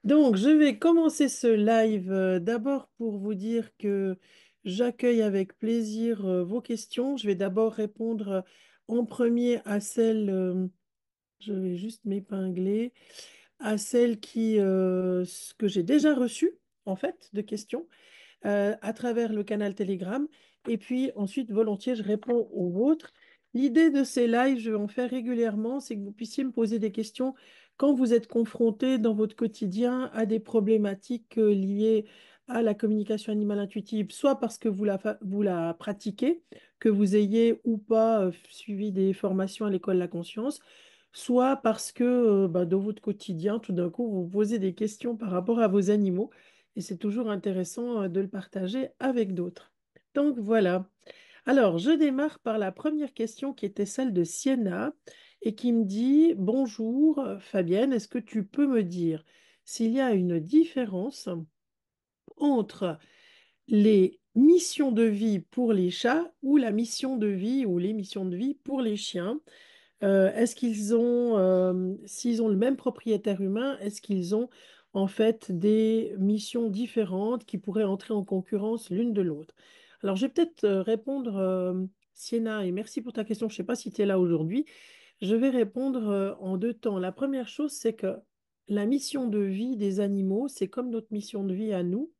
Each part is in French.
Donc, je vais commencer ce live d'abord pour vous dire que j'accueille avec plaisir vos questions. Je vais d'abord répondre en premier à celles, je vais juste m'épingler, à celles que j'ai déjà reçues, en fait, de questions à travers le canal Telegram. Et puis ensuite, volontiers, je réponds aux vôtres. L'idée de ces lives, je vais en faire régulièrement, c'est que vous puissiez me poser des questions quand vous êtes confronté dans votre quotidien à des problématiques liées à la communication animale intuitive, soit parce que vous la pratiquez, que vous ayez ou pas suivi des formations à l'école de la conscience, soit parce que dans votre quotidien, tout d'un coup, vous vous posez des questions par rapport à vos animaux et c'est toujours intéressant de le partager avec d'autres. Donc voilà. Alors, je démarre par la première question qui était celle de Sienna et qui me dit, bonjour Fabienne, est-ce que tu peux me dire s'il y a une différence entre les missions de vie pour les chats ou la mission de vie ou les missions de vie pour les chiens? Est-ce qu'ils ont, s'ils ont le même propriétaire humain, est-ce qu'ils ont en fait des missions différentes qui pourraient entrer en concurrence l'une de l'autre? Alors, je vais peut-être répondre, Sienna, et merci pour ta question. Je ne sais pas si tu es là aujourd'hui. Je vais répondre en deux temps. La première chose, c'est que la mission de vie des animaux, c'est comme notre mission de vie à nous.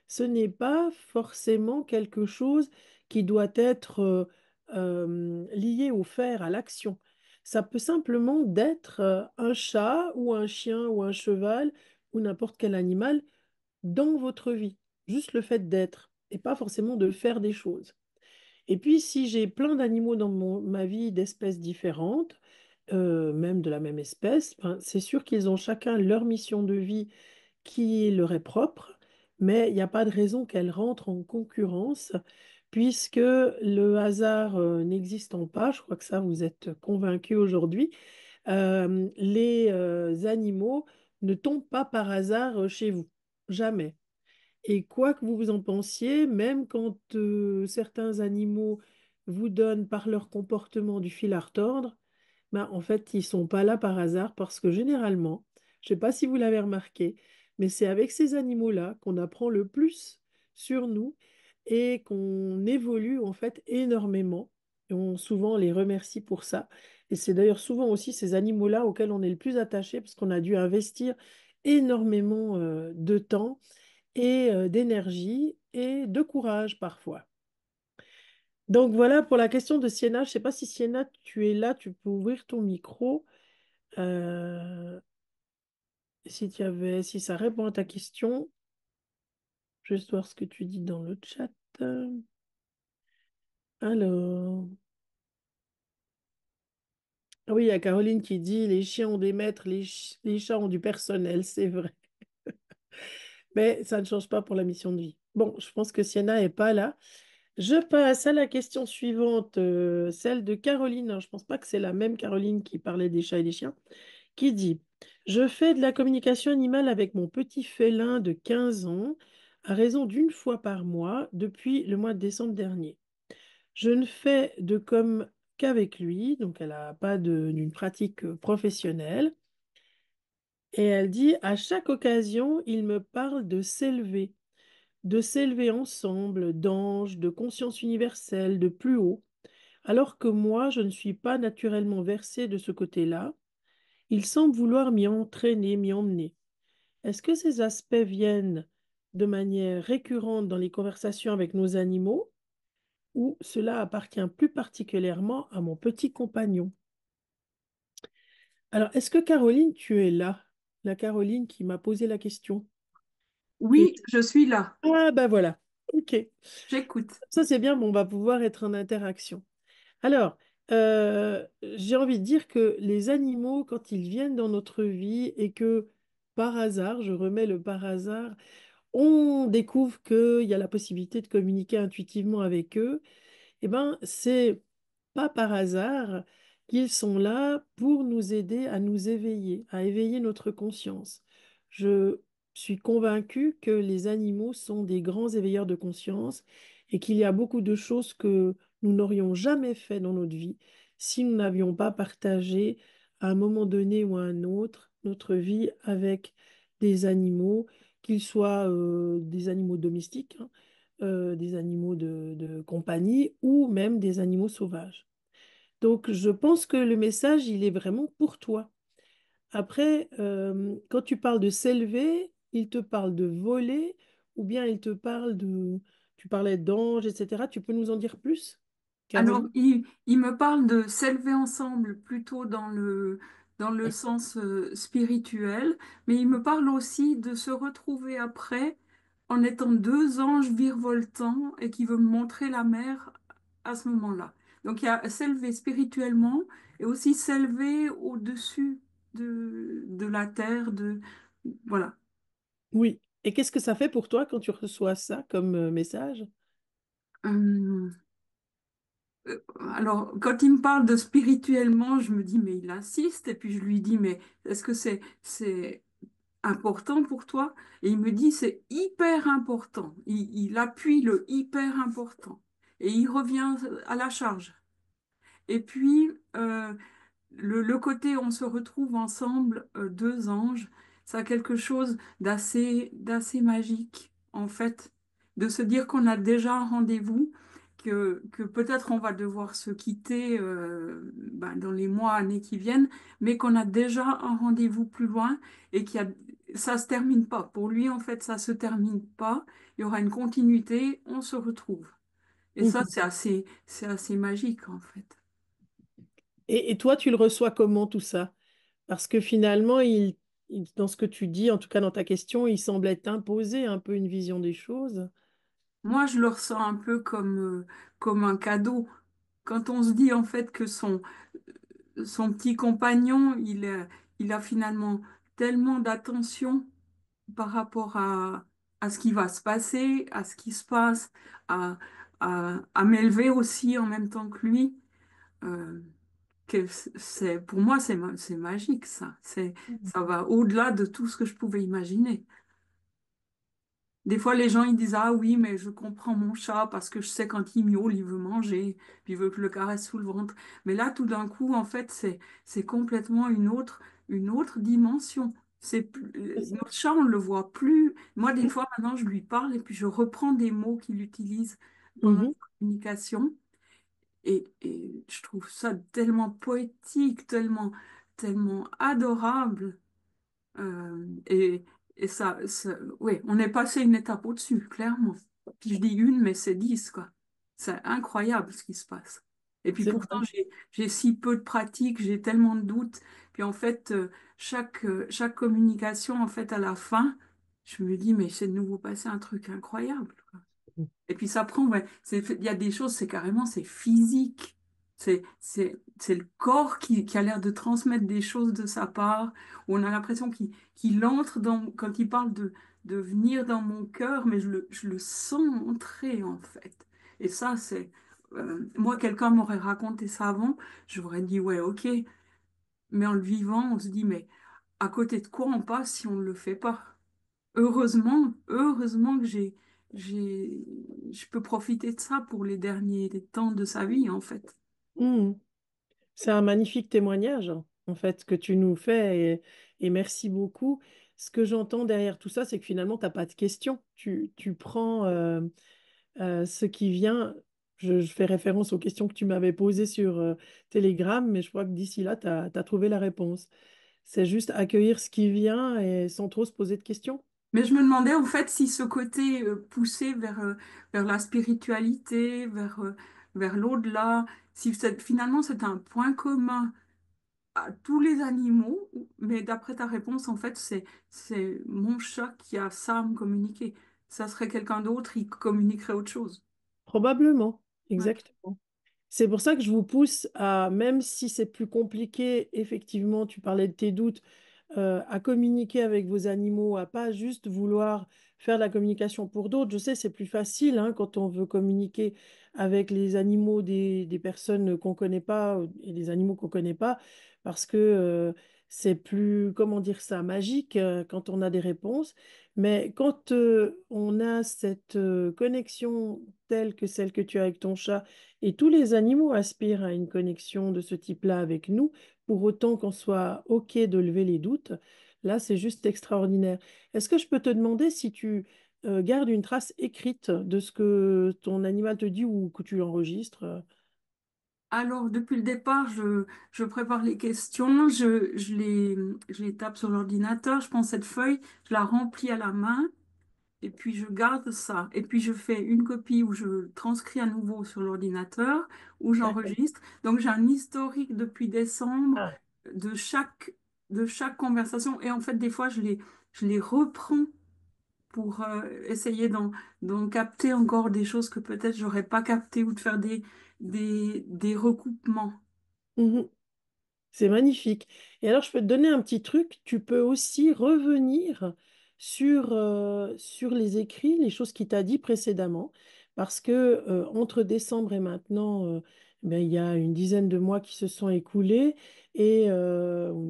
Ce n'est pas forcément quelque chose qui doit être lié au faire, à l'action. Ça peut simplement d'être un chat ou un chien ou un cheval ou n'importe quel animal dans votre vie. Juste le fait d'être et pas forcément de faire des choses. Et puis, si j'ai plein d'animaux dans ma vie d'espèces différentes, même de la même espèce, ben, c'est sûr qu'ils ont chacun leur mission de vie qui leur est propre, mais il n'y a pas de raison qu'elles rentrent en concurrence, puisque le hasard n'existant pas, je crois que ça vous êtes convaincus aujourd'hui, les animaux ne tombent pas par hasard chez vous, jamais. Et quoi que vous vous en pensiez, même quand certains animaux vous donnent par leur comportement du fil à retordre, ben, en fait, ils sont pas là par hasard parce que généralement, je ne sais pas si vous l'avez remarqué, mais c'est avec ces animaux-là qu'on apprend le plus sur nous et qu'on évolue en fait énormément. Et on souvent les remercie pour ça. Et c'est d'ailleurs souvent aussi ces animaux-là auxquels on est le plus attaché parce qu'on a dû investir énormément de temps et d'énergie et de courage parfois. Donc voilà pour la question de Sienna. Je ne sais pas si Sienna, tu es là, tu peux ouvrir ton micro. Euh, si ça répond à ta question, je vais voir ce que tu dis dans le chat. Alors, ah oui, il y a Caroline qui dit les chiens ont des maîtres, les chats ont du personnel, c'est vrai. Mais ça ne change pas pour la mission de vie. Bon, je pense que Sienna n'est pas là. Je passe à la question suivante, celle de Caroline. Alors, je ne pense pas que c'est la même Caroline qui parlait des chats et des chiens, qui dit, je fais de la communication animale avec mon petit félin de 15 ans à raison d'une fois par mois depuis le mois de décembre dernier. Je ne fais de com qu'avec lui, donc elle n'a pas d'une pratique professionnelle. Et elle dit, à chaque occasion, il me parle de s'élever ensemble, d'anges, de conscience universelle, de plus haut. Alors que moi, je ne suis pas naturellement versée de ce côté-là, il semble vouloir m'y entraîner, m'y emmener. Est-ce que ces aspects viennent de manière récurrente dans les conversations avec nos animaux ou cela appartient plus particulièrement à mon petit compagnon? Alors, est-ce que Caroline, tu es là? La Caroline qui m'a posé la question. Tu es... Oui, je suis là. Ah, ben voilà. OK. J'écoute. Ça, c'est bien, bon, on va pouvoir être en interaction. Alors, j'ai envie de dire que les animaux, quand ils viennent dans notre vie et que par hasard, je remets le par hasard, on découvre qu'il y a la possibilité de communiquer intuitivement avec eux, eh ben, c'est pas par hasard qu'ils sont là pour nous aider à nous éveiller, à éveiller notre conscience. Je suis convaincue que les animaux sont des grands éveilleurs de conscience et qu'il y a beaucoup de choses que nous n'aurions jamais fait dans notre vie si nous n'avions pas partagé à un moment donné ou à un autre notre vie avec des animaux, qu'ils soient des animaux domestiques, hein, des animaux de compagnie ou même des animaux sauvages. Donc, je pense que le message, il est vraiment pour toi. Après, quand tu parles de s'élever, il te parle de voler ou bien il te parle de... Tu parlais d'anges, etc. Tu peux nous en dire plus, Alors, Caroline? il me parle de s'élever ensemble plutôt dans le sens spirituel, mais il me parle aussi de se retrouver après en étant deux anges virevoltants et qui veut me montrer la mer à ce moment-là. Donc, il y a s'élever spirituellement et aussi s'élever au-dessus de la terre, voilà. Oui. Et qu'est-ce que ça fait pour toi quand tu reçois ça comme message? Euh, alors, quand il me parle de spirituellement, je me dis, mais il insiste, et puis je lui dis, mais est-ce que c'est important pour toi? Et il me dit, c'est hyper important. Il appuie le hyper important. Et il revient à la charge. Et puis, le côté on se retrouve ensemble, deux anges, ça a quelque chose d'assez magique, en fait, de se dire qu'on a déjà un rendez-vous, que peut-être on va devoir se quitter ben, dans les mois, années qui viennent, mais qu'on a déjà un rendez-vous plus loin et ça se termine pas. Pour lui, en fait, ça se termine pas. Il y aura une continuité, on se retrouve. Et ça, Mhm. c'est assez magique, en fait. Et toi, tu le reçois comment tout ça? Parce que finalement, dans ce que tu dis, en tout cas dans ta question, il semblait t'imposer un peu une vision des choses. Moi, je le ressens un peu comme un cadeau. Quand on se dit en fait que son petit compagnon, il a finalement tellement d'attention par rapport à ce qui va se passer, à ce qui se passe, à, à m'élever aussi en même temps que lui, euh, pour moi, c'est magique, ça. Ça va au-delà de tout ce que je pouvais imaginer. Des fois, les gens ils disent, ah oui, mais je comprends mon chat parce que je sais quand il miaule, il veut manger, puis il veut que je le caresse sous le ventre. Mais là, tout d'un coup, en fait, c'est complètement une autre dimension. C'est ça. Notre chat, on le voit plus. Moi, des fois, maintenant, je lui parle et puis je reprends des mots qu'il utilise pendant Mhm. la communication. Et je trouve ça tellement poétique, tellement adorable. Et, et ouais, on est passé une étape au-dessus, clairement. Je dis une, mais c'est 10, quoi. C'est incroyable ce qui se passe. Et puis C'est pourtant, vrai. j'ai si peu de pratique, j'ai tellement de doutes. Puis en fait, chaque communication, en fait, à la fin, je me dis, mais c'est de nouveau passé un truc incroyable. Et puis ça prend, ouais, il y a des choses, c'est physique. C'est le corps qui a l'air de transmettre des choses de sa part, où on a l'impression qu'il entre quand il parle de venir dans mon cœur, mais je le sens entrer en fait. Et ça, moi, quelqu'un m'aurait raconté ça avant, j'aurais dit, ouais, ok, mais en le vivant, on se dit, mais à côté de quoi on passe si on ne le fait pas? Heureusement que j'ai, je peux profiter de ça pour les derniers temps de sa vie, en fait. Mhm. C'est un magnifique témoignage, hein, en fait, que tu nous fais et merci beaucoup. Ce que j'entends derrière tout ça, c'est que finalement, tu n'as pas de questions. Tu prends ce qui vient. Je fais référence aux questions que tu m'avais posées sur Telegram, mais je crois que d'ici là, tu as trouvé la réponse. C'est juste accueillir ce qui vient et sans trop se poser de questions. Mais je me demandais, en fait, si ce côté poussé vers la spiritualité, vers l'au-delà, si finalement c'est un point commun à tous les animaux, mais d'après ta réponse, en fait, c'est mon chat qui a ça à me communiquer. Ça serait quelqu'un d'autre, il communiquerait autre chose. Probablement, Ouais. exactement. C'est pour ça que je vous pousse à, même si c'est plus compliqué, effectivement, tu parlais de tes doutes, à communiquer avec vos animaux, à pas juste vouloir faire de la communication pour d'autres. Je sais, c'est plus facile hein, quand on veut communiquer avec les animaux des personnes qu'on connaît pas et des animaux qu'on connaît pas, parce que c'est plus, comment dire ça, magique quand on a des réponses. Mais quand on a cette connexion telle que celle que tu as avec ton chat, et tous les animaux aspirent à une connexion de ce type-là avec nous, pour autant qu'on soit OK de lever les doutes. Là, c'est juste extraordinaire. Est-ce que je peux te demander si tu gardes une trace écrite de ce que ton animal te dit ou que tu enregistres? Alors, depuis le départ, je prépare les questions, je les tape sur l'ordinateur, je prends cette feuille, je la remplis à la main, et puis je garde ça. Et puis je fais une copie où je transcris à nouveau sur l'ordinateur, où D'accord. j'enregistre. Donc j'ai un historique depuis décembre Ah. de de chaque conversation. Et en fait, des fois, je les reprends pour essayer d'en capter encore des choses que peut-être j'aurais pas captées ou de faire des recoupements. Mhm. C'est magnifique. Et alors, je peux te donner un petit truc. Tu peux aussi revenir sur les écrits, les choses qu'il t'a dit précédemment, parce que entre décembre et maintenant, ben, il y a une dizaine de mois qui se sont écoulés, ou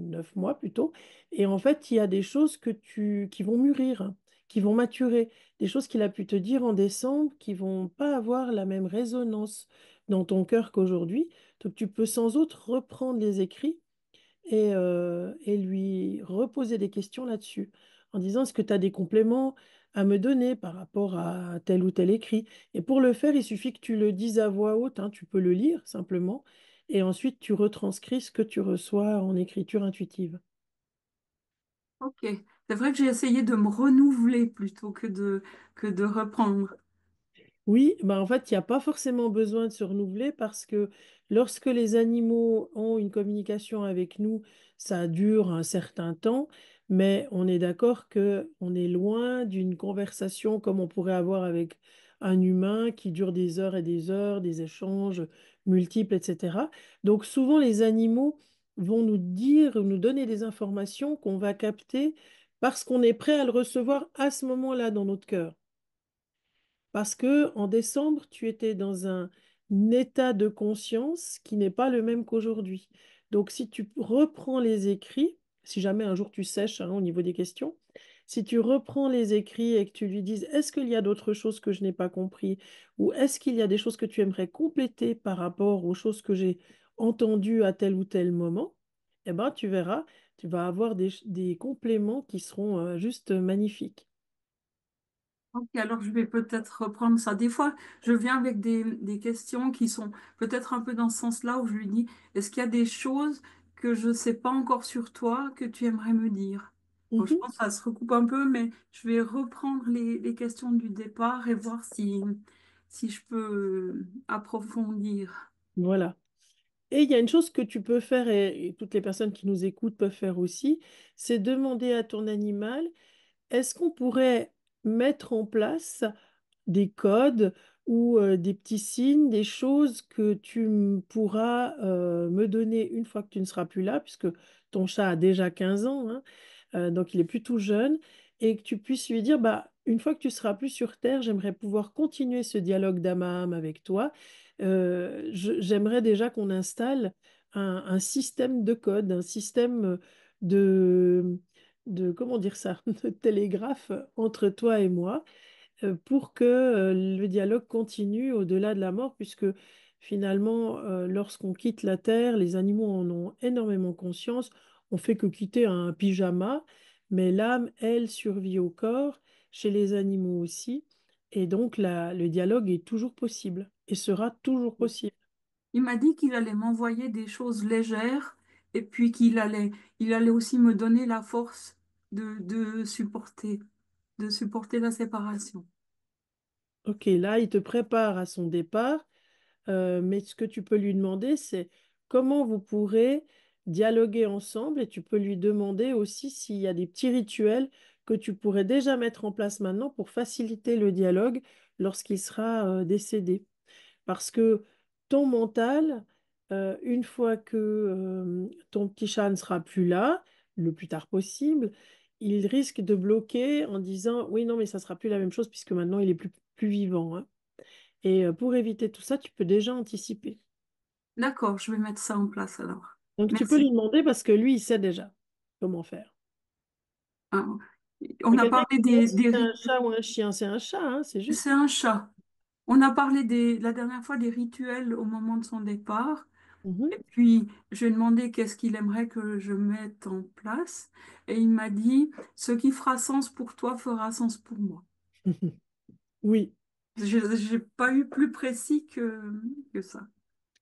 9 mois plutôt. Et en fait, il y a des choses qui vont mûrir, qui vont maturer, des choses qu'il a pu te dire en décembre qui vont pas avoir la même résonance dans ton cœur qu'aujourd'hui. Donc, tu peux sans doute reprendre les écrits et lui reposer des questions là-dessus, en disant, est-ce que tu as des compléments à me donner par rapport à tel ou tel écrit? Et pour le faire, il suffit que tu le dises à voix haute, hein, tu peux le lire simplement, et ensuite tu retranscris ce que tu reçois en écriture intuitive. Ok. C'est vrai que j'ai essayé de me renouveler plutôt que de reprendre. Oui, bah en fait, il n'y a pas forcément besoin de se renouveler parce que lorsque les animaux ont une communication avec nous, ça dure un certain temps, mais on est d'accord que on est loin d'une conversation comme on pourrait avoir avec un humain qui dure des heures et des heures, des échanges multiples, etc. Donc souvent, les animaux vont nous dire, nous donner des informations qu'on va capter parce qu'on est prêt à le recevoir à ce moment-là dans notre cœur. Parce que en décembre, tu étais dans un état de conscience qui n'est pas le même qu'aujourd'hui. Donc, si tu reprends les écrits, si jamais un jour tu sèches hein, au niveau des questions, si tu reprends les écrits et que tu lui dises, est-ce qu'il y a d'autres choses que je n'ai pas compris ou est-ce qu'il y a des choses que tu aimerais compléter par rapport aux choses que j'ai entendues à tel ou tel moment, eh ben, tu verras, tu vas avoir des compléments qui seront juste magnifiques. Ok, alors je vais peut-être reprendre ça. Des fois, je viens avec des questions qui sont peut-être un peu dans ce sens-là où je lui dis, est-ce qu'il y a des choses que je ne sais pas encore sur toi que tu aimerais me dire? Bon, je Mhm. pense que ça se recoupe un peu, mais je vais reprendre les questions du départ et voir si je peux approfondir. Voilà. Et il y a une chose que tu peux faire, et toutes les personnes qui nous écoutent peuvent faire aussi, c'est demander à ton animal, est-ce qu'on pourrait mettre en place des codes ou des petits signes, des choses que tu pourras me donner une fois que tu ne seras plus là, puisque ton chat a déjà 15 ans, hein, donc il est plutôt jeune, et que tu puisses lui dire, bah, une fois que tu seras plus sur Terre, j'aimerais pouvoir continuer ce dialogue d'âme à âme avec toi. J'aimerais déjà qu'on installe un système de code, un système de, comment dire ça, de télégraphe entre toi et moi pour que le dialogue continue au-delà de la mort, puisque finalement, lorsqu'on quitte la Terre, les animaux en ont énormément conscience. On fait que quitter un pyjama, mais l'âme, elle, survit au corps, chez les animaux aussi, et donc le dialogue est toujours possible et sera toujours possible. Il m'a dit qu'il allait m'envoyer des choses légères et puis il allait aussi me donner la force de supporter la séparation. Ok, là, il te prépare à son départ. Mais ce que tu peux lui demander, c'est comment vous pourrez dialoguer ensemble et tu peux lui demander aussi s'il y a des petits rituels que tu pourrais déjà mettre en place maintenant pour faciliter le dialogue lorsqu'il sera décédé. Parce que ton mental, une fois que ton petit chat ne sera plus là, le plus tard possible, il risque de bloquer en disant oui, non, mais ça sera plus la même chose puisque maintenant il est plus vivant, hein. Et pour éviter tout ça, tu peux déjà anticiper. D'accord, je vais mettre ça en place alors. Donc tu peux Merci. lui demander parce que lui, il sait déjà comment faire. Hein. On Il y a a quelqu'un parlé qui demande si des c'est un rituels. chat ou un chien. C'est un chat, hein, c'est C'est juste. un chat. On a parlé la dernière fois des rituels au moment de son départ. Mhm. Et puis, je lui ai demandé qu'est-ce qu'il aimerait que je mette en place. Et il m'a dit, ce qui fera sens pour toi fera sens pour moi. Oui. Je n'ai pas eu plus précis que ça.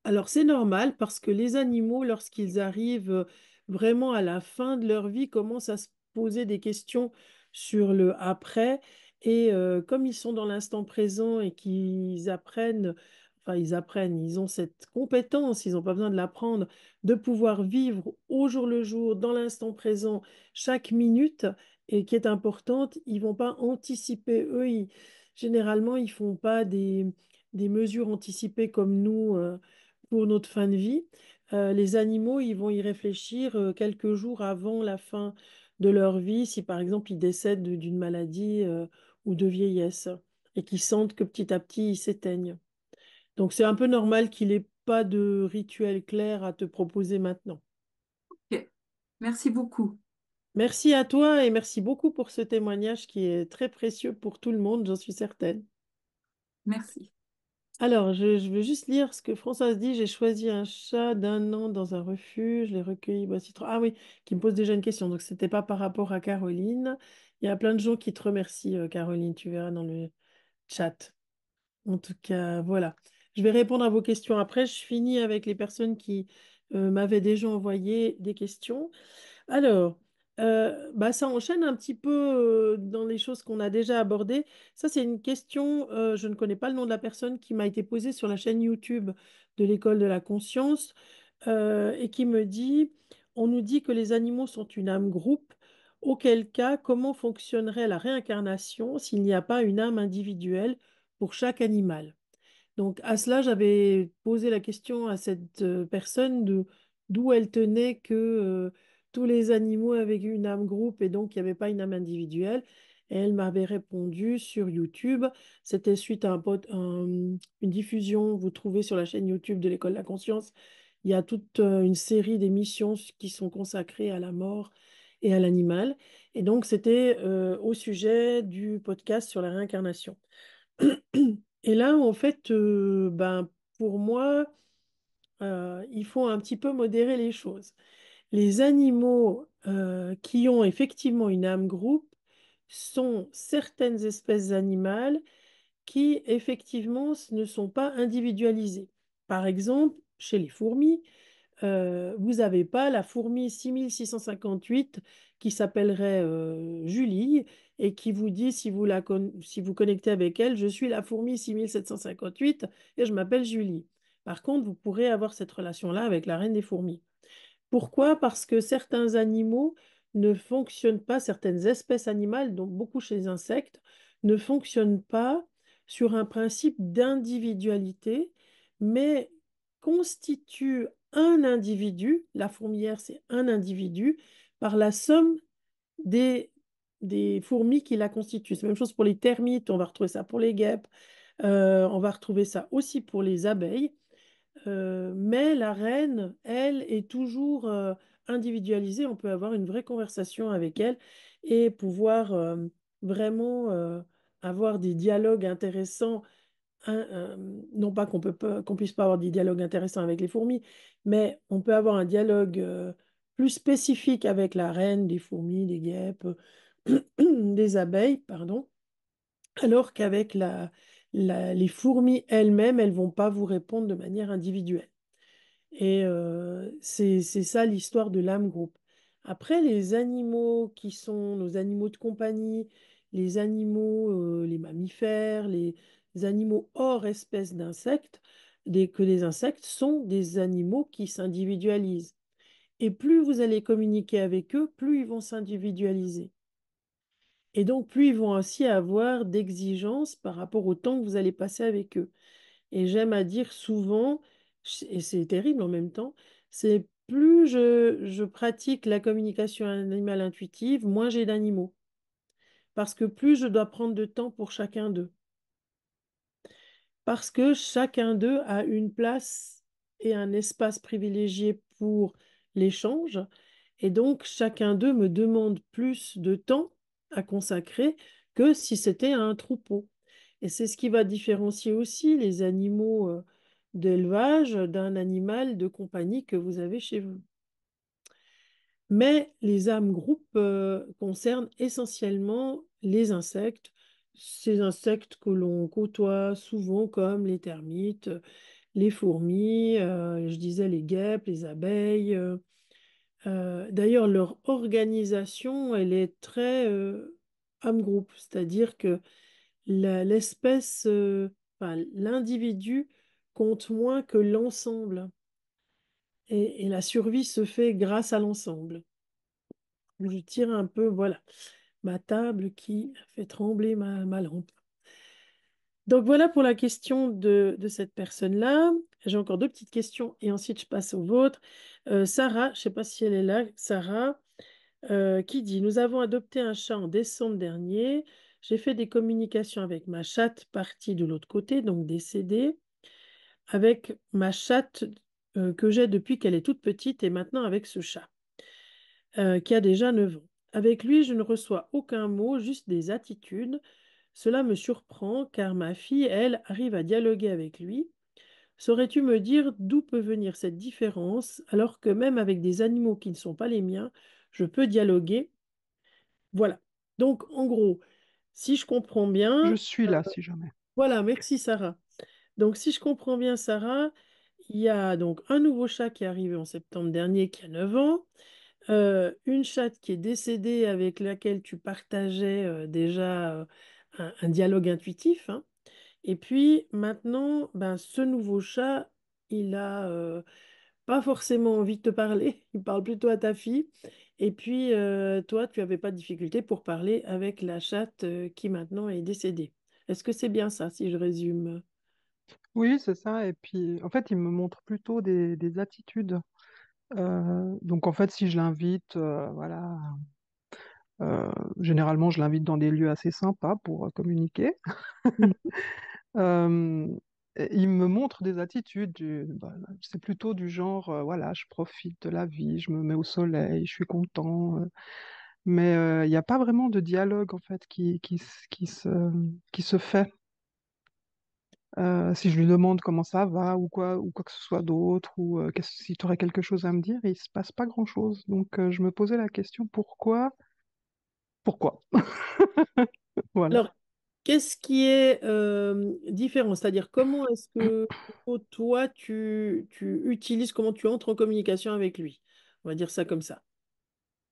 Alors c'est normal parce que les animaux, lorsqu'ils arrivent vraiment à la fin de leur vie, commencent à se poser des questions sur le après. Et comme ils sont dans l'instant présent et qu'ils apprennent, enfin ils ont cette compétence, ils n'ont pas besoin de l'apprendre, de pouvoir vivre au jour le jour, dans l'instant présent, chaque minute, et qui est importante, ils vont pas anticiper. Eux, généralement, ils font pas des mesures anticipées comme nous. Pour notre fin de vie. Les animaux, ils vont y réfléchir quelques jours avant la fin de leur vie, si par exemple ils décèdent d'une maladie ou de vieillesse et qu'ils sentent que petit à petit ils s'éteignent. Donc c'est un peu normal qu'il n'ait pas de rituel clair à te proposer maintenant. Ok, merci beaucoup. Merci à toi et merci beaucoup pour ce témoignage qui est très précieux pour tout le monde, j'en suis certaine. Merci. Alors, je veux juste lire ce que Françoise dit. J'ai choisi un chat d'1 an dans un refuge, je l'ai recueilli, voici trois. Ah oui, qui me pose déjà une question. Donc, c'était pas par rapport à Caroline. Il y a plein de gens qui te remercient, Caroline. Tu verras dans le chat. En tout cas, voilà. Je vais répondre à vos questions après. Je finis avec les personnes qui m'avaient déjà envoyé des questions. Alors, bah, ça enchaîne un petit peu dans les choses qu'on a déjà abordées. Ça, c'est une question, je ne connais pas le nom de la personne qui m'a été posée sur la chaîne YouTube de l'École de la conscience et qui me dit, on nous dit que les animaux sont une âme groupe. Auquel cas, comment fonctionnerait la réincarnation s'il n'y a pas une âme individuelle pour chaque animal? Donc à cela, j'avais posé la question à cette personne de d'où elle tenait que tous les animaux avaient une âme groupe et donc il n'y avait pas une âme individuelle. Et elle m'avait répondu sur YouTube. C'était suite à une diffusion, vous trouvez sur la chaîne YouTube de l'École de la Conscience. Il y a toute une série d'émissions qui sont consacrées à la mort et à l'animal. Et donc c'était au sujet du podcast sur la réincarnation. Et là, en fait, ben, pour moi, il faut un petit peu modérer les choses. Les animaux qui ont effectivement une âme groupe sont certaines espèces animales qui, effectivement, ne sont pas individualisées. Par exemple, chez les fourmis, vous n'avez pas la fourmi 6658 qui s'appellerait Julie et qui vous dit si vous connectez avec elle, je suis la fourmi 6758 et je m'appelle Julie. Par contre, vous pourrez avoir cette relation-là avec la reine des fourmis. Pourquoi? Parce que certains animaux ne fonctionnent pas, certaines espèces animales, donc beaucoup chez les insectes, ne fonctionnent pas sur un principe d'individualité, mais constituent un individu, la fourmilière c'est un individu, par la somme des, des fourmis qui la constituent. C'est la même chose pour les termites, on va retrouver ça pour les guêpes, on va retrouver ça aussi pour les abeilles. Mais la reine, elle, est toujours individualisée. On peut avoir une vraie conversation avec elle et pouvoir vraiment avoir des dialogues intéressants. Non pas qu'on puisse pas avoir des dialogues intéressants avec les fourmis, mais on peut avoir un dialogue plus spécifique avec la reine des fourmis, des guêpes, des abeilles, pardon, alors qu'avec les fourmis elles-mêmes, elles vont pas vous répondre de manière individuelle. Et c'est ça l'histoire de l'âme groupe. Après, les animaux qui sont nos animaux de compagnie, les animaux, les mammifères, les animaux hors espèce d'insectes, que les insectes sont des animaux qui s'individualisent. Et plus vous allez communiquer avec eux, plus ils vont s'individualiser. Et donc, plus ils vont aussi avoir d'exigences par rapport au temps que vous allez passer avec eux. Et j'aime à dire souvent, et c'est terrible en même temps, c'est plus je pratique la communication animale intuitive, moins j'ai d'animaux. Parce que plus je dois prendre de temps pour chacun d'eux. Parce que chacun d'eux a une place et un espace privilégié pour l'échange. Et donc, chacun d'eux me demande plus de temps à consacrer que si c'était un troupeau. Et c'est ce qui va différencier aussi les animaux d'élevage d'un animal de compagnie que vous avez chez vous. Mais les âmes groupes concernent essentiellement les insectes, ces insectes que l'on côtoie souvent comme les termites, les fourmis, je disais les guêpes, les abeilles. D'ailleurs, leur organisation, elle est très âme groupe, c'est-à-dire que l'espèce, enfin, l'individu compte moins que l'ensemble. Et la survie se fait grâce à l'ensemble. Je tire un peu, voilà, ma table qui fait trembler ma lampe. Donc voilà pour la question de cette personne-là. J'ai encore deux petites questions et ensuite je passe aux vôtres. Sarah, je ne sais pas si elle est là, Sarah, qui dit, nous avons adopté un chat en décembre dernier. J'ai fait des communications avec ma chatte partie de l'autre côté, donc décédée, avec ma chatte que j'ai depuis qu'elle est toute petite et maintenant avec ce chat qui a déjà 9 ans. Avec lui, je ne reçois aucun mot, juste des attitudes. Cela me surprend car ma fille, elle, arrive à dialoguer avec lui. Saurais-tu me dire d'où peut venir cette différence alors que même avec des animaux qui ne sont pas les miens, je peux dialoguer? Voilà. Donc, en gros, si je comprends Je bien, suis là si jamais. voilà, merci Sarah. Donc, si je comprends bien Sarah, il y a donc un nouveau chat qui est arrivé en septembre dernier qui a 9 ans, une chatte qui est décédée avec laquelle tu partageais déjà un dialogue intuitif, hein. Et puis maintenant, ben, ce nouveau chat, il a pas forcément envie de te parler, il parle plutôt à ta fille. Et puis toi, tu n'avais pas de difficulté pour parler avec la chatte qui maintenant est décédée. Est-ce que c'est bien ça, si je résume? Oui, c'est ça. Et puis, en fait, il me montre plutôt des attitudes. Donc, en fait, si je l'invite, voilà, généralement, je l'invite dans des lieux assez sympas pour communiquer. Mhm. Euh, et il me montre des attitudes. Bah, c'est plutôt du genre, voilà, je profite de la vie, je me mets au soleil, je suis content. Mais il n'y a pas vraiment de dialogue, en fait, qui se fait. Si je lui demande comment ça va ou quoi que ce soit d'autre, ou si tu aurais quelque chose à me dire, il se passe pas grand-chose. Donc je me posais la question pourquoi? Pourquoi? Voilà. Alors, qu'est-ce qui est différent? C'est-à-dire, comment est-ce que toi, tu utilises, comment tu entres en communication avec lui? On va dire ça comme ça.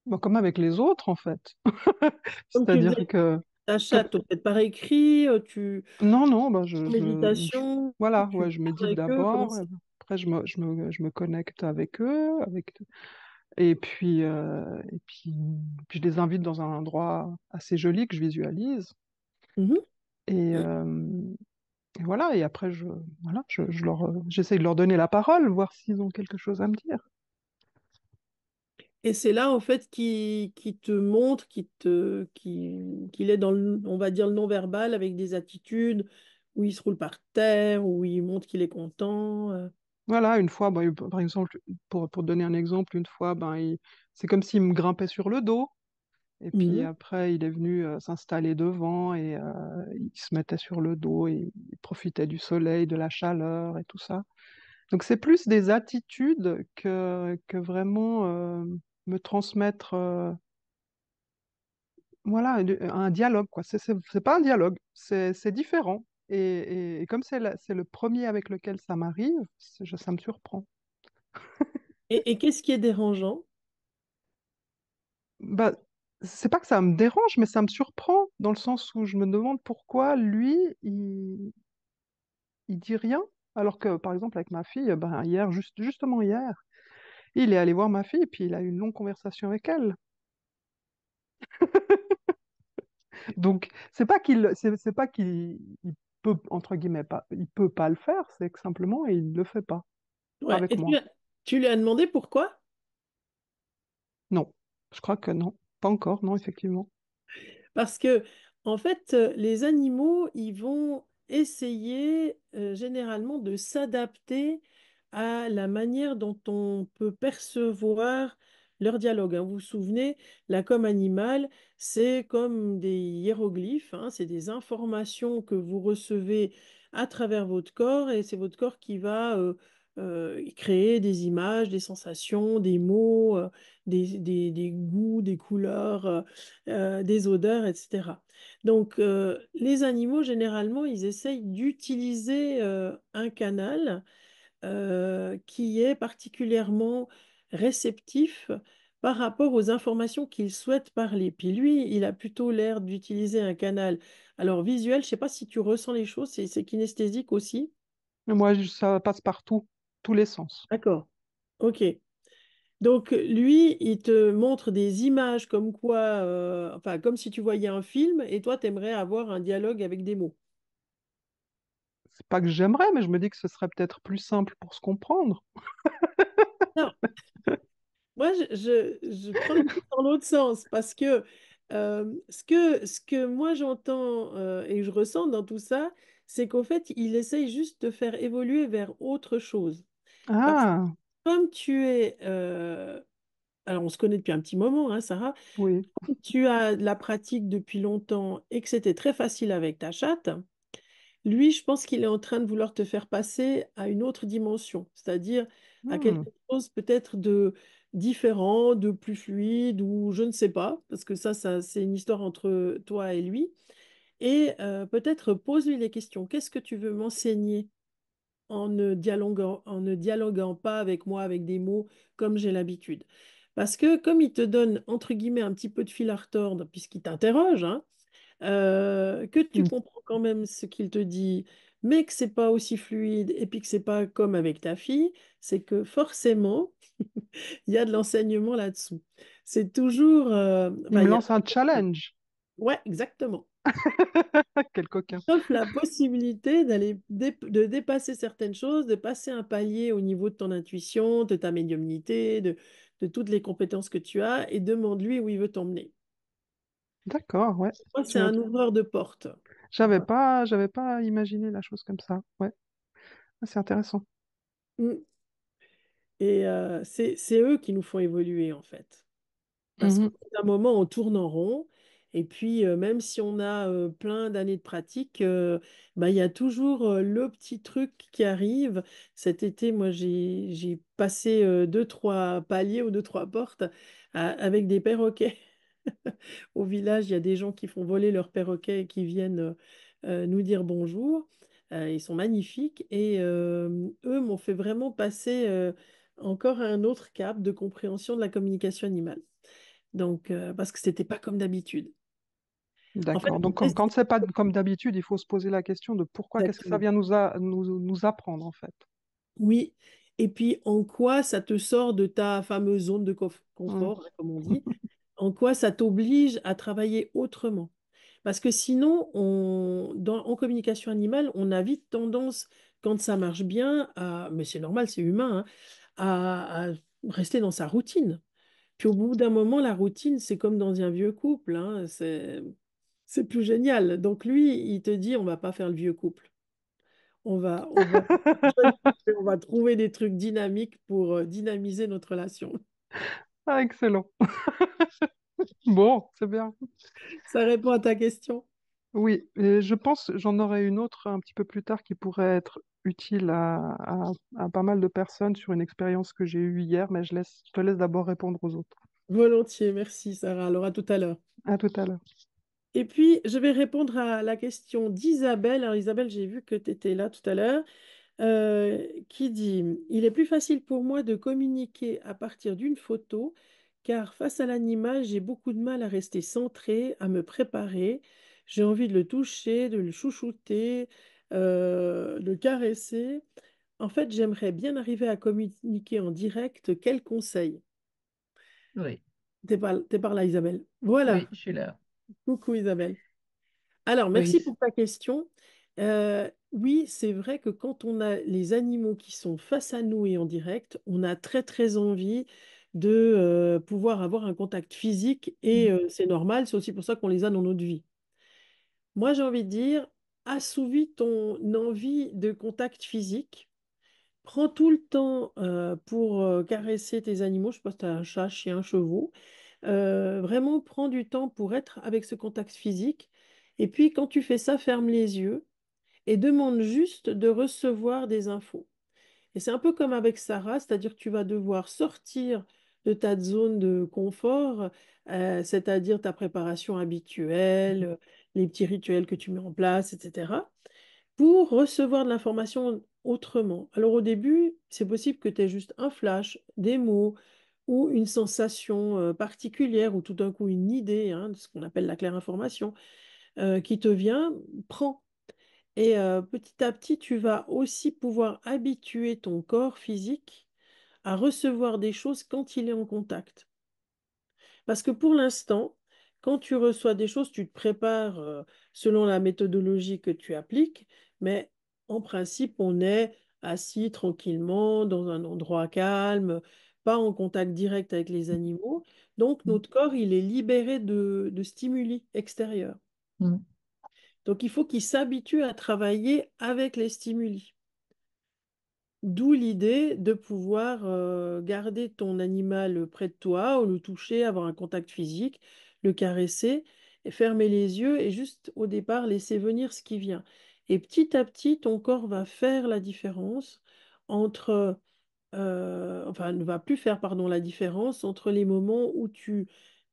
Bon, comme avec les autres, en fait. Comme tu C'est-à-dire faisais que, ta comme... chatte, peut-être par écrit, tu Non, non, bah, en méditation, voilà, tu ouais, je parles médite avec eux, comment d'abord, c'est? après je me connecte avec eux, et puis, puis je les invite dans un endroit assez joli que je visualise. Mhm. Et, et voilà, et après, voilà, j'essaye de leur donner la parole, voir s'ils ont quelque chose à me dire. Et c'est là, en fait, qui te montre, qu'il est dans on va dire, le non-verbal avec des attitudes où il se roule par terre, où il montre qu'il est content. Voilà, une fois, ben, par exemple, pour donner un exemple, une fois, ben, c'est comme s'il me grimpait sur le dos, et puis Mhm. après, il est venu s'installer devant, et il se mettait sur le dos, et il profitait du soleil, de la chaleur, et tout ça. Donc c'est plus des attitudes que vraiment me transmettre voilà, un dialogue, quoi. C'est pas un dialogue, c'est différent. Et comme c'est le premier avec lequel ça m'arrive, ça me surprend. Et qu'est-ce qui est dérangeant? Bah, c'est pas que ça me dérange, mais ça me surprend, dans le sens où je me demande pourquoi lui, il dit rien. Alors que, par exemple, avec ma fille, ben, hier, justement hier, il est allé voir ma fille, et puis il a eu une longue conversation avec elle. Donc, c'est pas qu'il il peut, entre guillemets, pas, il peut pas le faire, c'est que simplement, il le fait pas Ouais. avec Et moi. tu lui as demandé pourquoi? Non, je crois que non. Pas encore, non, effectivement. Parce que, en fait, les animaux, ils vont essayer généralement de s'adapter à la manière dont on peut percevoir leur dialogue, hein. Vous vous souvenez, la com animale, c'est comme des hiéroglyphes, hein, c'est des informations que vous recevez à travers votre corps et c'est votre corps qui va créer des images, des sensations, des mots, des goûts, des couleurs, des odeurs, etc. Donc, les animaux, généralement, ils essayent d'utiliser un canal qui est particulièrement réceptif par rapport aux informations qu'il souhaite parler. Puis lui, il a plutôt l'air d'utiliser un canal. Alors visuel, je ne sais pas si tu ressens les choses, c'est kinesthésique aussi. Et moi, ça passe partout, tous les sens. D'accord. Ok. Donc lui, il te montre des images comme quoi, enfin comme si tu voyais un film et toi, tu aimerais avoir un dialogue avec des mots. C'est pas que j'aimerais, mais je me dis que ce serait peut-être plus simple pour se comprendre. Non, moi, je prends le truc dans l'autre sens parce que ce que moi j'entends et je ressens dans tout ça, c'est qu'au fait, il essaye juste de faire évoluer vers autre chose. Parce que Ah, comme tu es, alors on se connaît depuis un petit moment, hein, Sarah, oui. tu as de la pratique depuis longtemps et que c'était très facile avec ta chatte, lui, je pense qu'il est en train de vouloir te faire passer à une autre dimension, c'est-à-dire à Hmm. quelque chose peut-être de différent, de plus fluide, ou je ne sais pas, parce que ça c'est une histoire entre toi et lui. Et peut-être pose-lui les questions. Qu'est-ce que tu veux m'enseigner en ne dialoguant pas avec moi, avec des mots comme j'ai l'habitude? Parce que comme il te donne, entre guillemets, un petit peu de fil à retordre, puisqu'il t'interroge, hein, que tu Hmm. comprends quand même ce qu'il te dit, mais que c'est pas aussi fluide et puis que c'est pas comme avec ta fille, c'est que forcément, il y a de l'enseignement là-dessous. C'est toujours, Il enfin, me il y a, lance un challenge. ouais, exactement. Quel coquin. Offre la possibilité de dépasser certaines choses, de passer un palier au niveau de ton intuition, de ta médiumnité, de toutes les compétences que tu as et demande-lui où il veut t'emmener. D'accord, ouais. Moi, c'est un ouvreur de porte. Voilà. J'avais pas imaginé la chose comme ça. Ouais, c'est intéressant. Mm. Et c'est eux qui nous font évoluer, en fait. Parce qu'au Mhm. bout d'un moment, on tourne en rond. Et puis, même si on a plein d'années de pratique, bah, il y a toujours le petit truc qui arrive. Cet été, moi, j'ai passé deux, trois paliers ou deux, trois portes avec des perroquets. Au village, il y a des gens qui font voler leurs perroquets et qui viennent nous dire bonjour. Ils sont magnifiques et eux m'ont fait vraiment passer encore à un autre cap de compréhension de la communication animale. Donc, parce que c'était pas comme d'habitude. En fait, D'accord. Donc, l'idée, quand c'est pas comme d'habitude, il faut se poser la question de pourquoi, qu'est-ce que ça exactement. vient nous apprendre, en fait. Oui. Et puis, en quoi ça te sort de ta fameuse zone de Mhm. confort, hein, comme on dit, en quoi ça t'oblige à travailler autrement. Parce que sinon, en communication animale, on a vite tendance, quand ça marche bien, mais c'est normal, c'est humain, hein, à rester dans sa routine. Puis au bout d'un moment, la routine, c'est comme dans un vieux couple, hein, c'est plus génial. Donc lui, il te dit, on va pas faire le vieux couple. On va, on va trouver des trucs dynamiques pour dynamiser notre relation. Ah, excellent. Bon, c'est bien. Ça répond à ta question. Oui, et je pense j'en aurai une autre un petit peu plus tard qui pourrait être utile à pas mal de personnes sur une expérience que j'ai eue hier, mais je te laisse d'abord répondre aux autres. Volontiers, merci Sarah. Alors à tout à l'heure. À tout à l'heure. Et puis, je vais répondre à la question d'Isabelle. Alors Isabelle, j'ai vu que tu étais là tout à l'heure, qui dit, il est plus facile pour moi de communiquer à partir d'une photo, car face à l'animal, j'ai beaucoup de mal à rester centrée, à me préparer. J'ai envie de le toucher, de le chouchouter, de le caresser. En fait, j'aimerais bien arriver à communiquer en direct. Quel conseil? Oui, T'es par là, Isabelle. oui, Voilà. je suis là. Coucou, Isabelle. Alors, Oui, merci pour ta question. Oui, c'est vrai que quand on a les animaux qui sont face à nous et en direct, on a très, très envie de pouvoir avoir un contact physique et c'est normal, c'est aussi pour ça qu'on les a dans notre vie. Moi, j'ai envie de dire, assouvis ton envie de contact physique. Prends tout le temps pour caresser tes animaux. Je sais pas si tu as un chat, chien, chevaux. Vraiment, prends du temps pour être avec ce contact physique. Et puis, quand tu fais ça, ferme les yeux et demande juste de recevoir des infos. Et c'est un peu comme avec Sarah, c'est-à-dire que tu vas devoir sortir de ta zone de confort, c'est-à-dire ta préparation habituelle, les petits rituels que tu mets en place, etc., pour recevoir de l'information autrement. Alors au début, c'est possible que tu aies juste un flash, des mots ou une sensation particulière ou tout d'un coup une idée, hein, ce qu'on appelle la claire information, qui te vient, prends. Et petit à petit, tu vas aussi pouvoir habituer ton corps physique à recevoir des choses quand il est en contact. Parce que pour l'instant, quand tu reçois des choses, tu te prépares selon la méthodologie que tu appliques, mais en principe, on est assis tranquillement dans un endroit calme, pas en contact direct avec les animaux. Donc, Mm. notre corps, il est libéré de stimuli extérieurs. Mm. Donc, il faut qu'il s'habitue à travailler avec les stimuli. D'où l'idée de pouvoir garder ton animal près de toi, ou le toucher, avoir un contact physique, le caresser, et fermer les yeux et juste au départ laisser venir ce qui vient. Et petit à petit, ton corps va faire la différence entre, enfin, ne va plus faire, pardon, la différence entre les moments où tu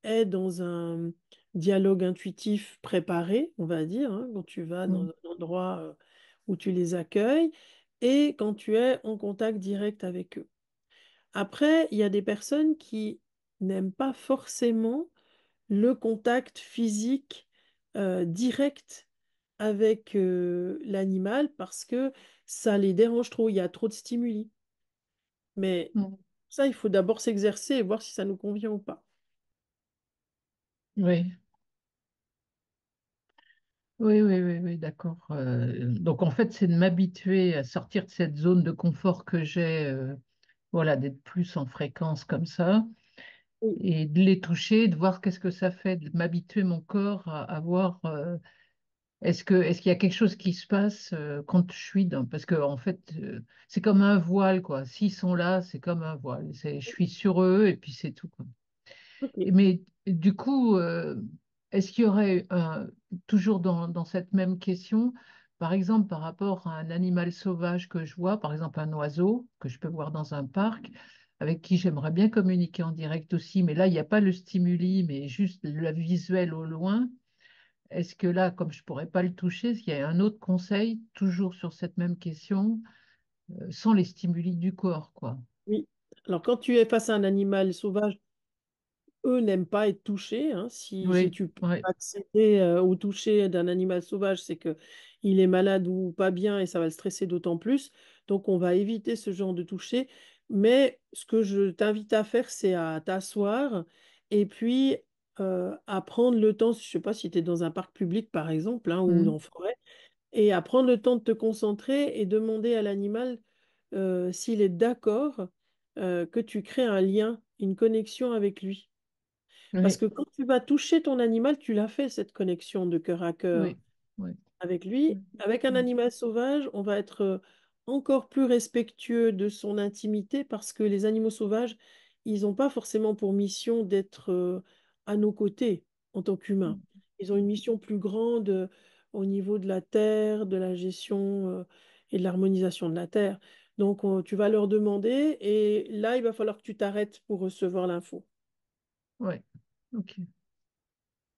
es dans un dialogue intuitif préparé, on va dire, hein, quand tu vas dans Mm. un endroit où tu les accueilles, et quand tu es en contact direct avec eux. Après, il y a des personnes qui n'aiment pas forcément le contact physique direct avec l'animal parce que ça les dérange trop, il y a trop de stimuli. Mais Mm. ça, il faut d'abord s'exercer et voir si ça nous convient ou pas. Oui, oui, oui, oui, oui, d'accord. Donc en fait, c'est de m'habituer à sortir de cette zone de confort que j'ai, voilà, d'être plus en fréquence comme ça, Oui, et de les toucher, de voir qu'est-ce que ça fait, de m'habituer mon corps à voir est-ce qu'il y a quelque chose qui se passe quand je suis dans... Parce que en fait, c'est comme un voile, quoi. S'ils sont là, c'est comme un voile. Je suis sur eux et puis c'est tout, quoi. ok. Mais du coup, est-ce qu'il y aurait toujours dans cette même question, par exemple par rapport à un animal sauvage que je vois, par exemple un oiseau que je peux voir dans un parc, avec qui j'aimerais bien communiquer en direct aussi, mais là, il n'y a pas le stimuli, mais juste le visuel au loin. Est-ce que là, comme je ne pourrais pas le toucher, est-ce qu'il y a un autre conseil, toujours sur cette même question, sans les stimuli du corps, quoi? Oui. Alors, quand tu es face à un animal sauvage, eux n'aiment pas être touchés, hein. Si Oui, tu peux oui, accéder au toucher d'un animal sauvage, c'est que il est malade ou pas bien et ça va le stresser d'autant plus. Donc, on va éviter ce genre de toucher. Mais ce que je t'invite à faire, c'est à t'asseoir et puis à prendre le temps, je ne sais pas si tu es dans un parc public, par exemple, hein, ou mm, en forêt, et à prendre le temps de te concentrer et demander à l'animal s'il est d'accord que tu crées un lien, une connexion avec lui. Parce oui, que quand tu vas toucher ton animal, tu l'as fait, cette connexion de cœur à cœur oui, oui, avec lui. Avec un mm, animal sauvage, on va être encore plus respectueux de son intimité parce que les animaux sauvages, ils n'ont pas forcément pour mission d'être à nos côtés en tant qu'humains. mm, Ils ont une mission plus grande au niveau de la terre, de la gestion et de l'harmonisation de la terre. Donc, tu vas leur demander et là, il va falloir que tu t'arrêtes pour recevoir l'info. oui, ok.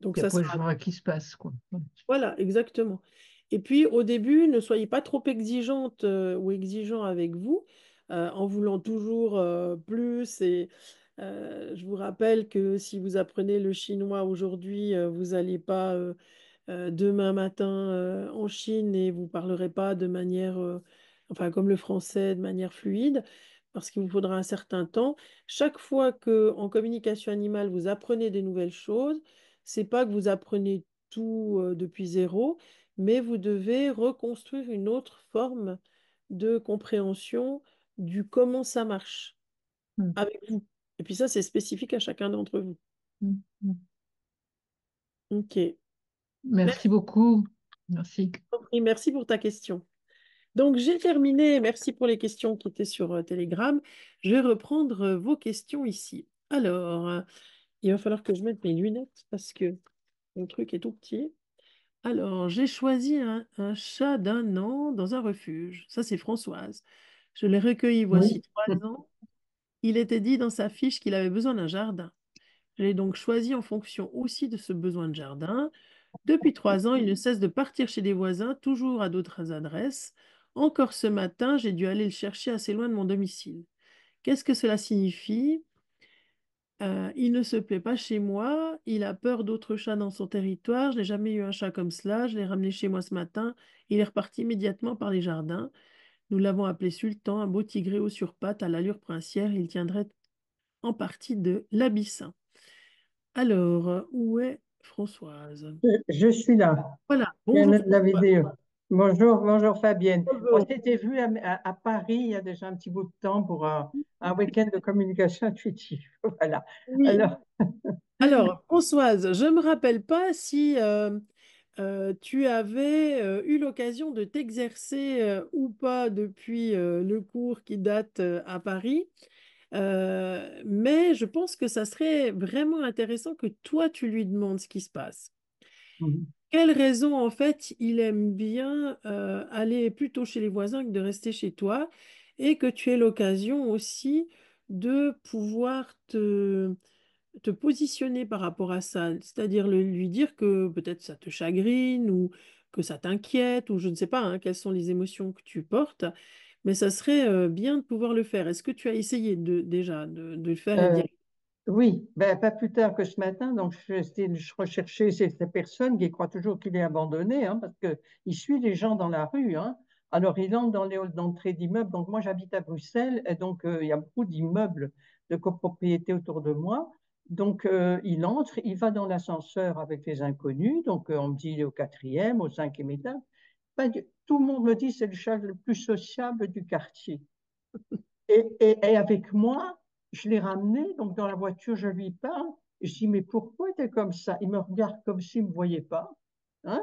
Donc, Puis ça après, je sera vois ce qui se passe, quoi. Ouais. voilà, exactement. Et puis au début, ne soyez pas trop exigeante ou exigeant avec vous, en voulant toujours plus. Et je vous rappelle que si vous apprenez le chinois aujourd'hui, vous n'allez pas demain matin en Chine et vous parlerez pas de manière, enfin comme le français, de manière fluide, parce qu'il vous faudra un certain temps. Chaque fois que en communication animale, vous apprenez des nouvelles choses, c'est pas que vous apprenez tout depuis zéro, mais vous devez reconstruire une autre forme de compréhension du comment ça marche Mm, avec vous. Et puis ça, c'est spécifique à chacun d'entre vous. mm, mm. Ok. Merci beaucoup. Merci. Merci pour ta question. Donc, j'ai terminé. Merci pour les questions qui étaient sur Telegram. Je vais reprendre vos questions ici. Alors, il va falloir que je mette mes lunettes parce que le truc est tout petit. Alors, j'ai choisi un chat d'un an dans un refuge. Ça, c'est Françoise. Je l'ai recueilli voici Oui. 3 ans. Il était dit dans sa fiche qu'il avait besoin d'un jardin. Je l'ai donc choisi en fonction aussi de ce besoin de jardin. Depuis 3 ans, il ne cesse de partir chez des voisins, toujours à d'autres adresses. Encore ce matin, j'ai dû aller le chercher assez loin de mon domicile. Qu'est-ce que cela signifie? Il ne se plaît pas chez moi, il a peur d'autres chats dans son territoire. Je n'ai jamais eu un chat comme cela. Je l'ai ramené chez moi ce matin. Il est reparti immédiatement par les jardins. Nous l'avons appelé Sultan, un beau tigréo sur pattes à l'allure princière. Il tiendrait en partie de l'Abyssin. Alors, où est Françoise? Je suis là. Voilà, Il y en bonjour a de la Françoise. vidéo. Bonjour, bonjour Fabienne. On Bonjour. s'était vu à Paris il y a déjà un petit bout de temps pour un week-end de communication intuitive. Voilà. Oui, Alors, alors Françoise, je ne me rappelle pas si tu avais eu l'occasion de t'exercer ou pas depuis le cours qui date à Paris. Mais je pense que ça serait vraiment intéressant que toi, tu lui demandes ce qui se passe. mhm. Quelle raison, en fait, il aime bien aller plutôt chez les voisins que de rester chez toi et que tu aies l'occasion aussi de pouvoir te positionner par rapport à ça, c'est-à-dire lui dire que peut-être ça te chagrine ou que ça t'inquiète ou je ne sais pas hein, quelles sont les émotions que tu portes, mais ça serait bien de pouvoir le faire. Est-ce que tu as essayé déjà de le faire et Euh, dire oui, ben, pas plus tard que ce matin, donc je recherchais ces personnes qui croient toujours qu'il est abandonné, hein, parce qu'il suit les gens dans la rue. Hein. Alors, il entre dans les halls d'entrée d'immeubles. Donc, moi, j'habite à Bruxelles, et donc il y a beaucoup d'immeubles de copropriété autour de moi. Donc, il entre, il va dans l'ascenseur avec les inconnus. Donc, on me dit il est au quatrième, au cinquième étage. Ben, tout le monde me dit c'est le chat le plus sociable du quartier. Et avec moi, je l'ai ramené, donc dans la voiture, je lui parle. Et je dis, mais pourquoi tu es comme ça? Il me regarde comme s'il ne me voyait pas. Hein?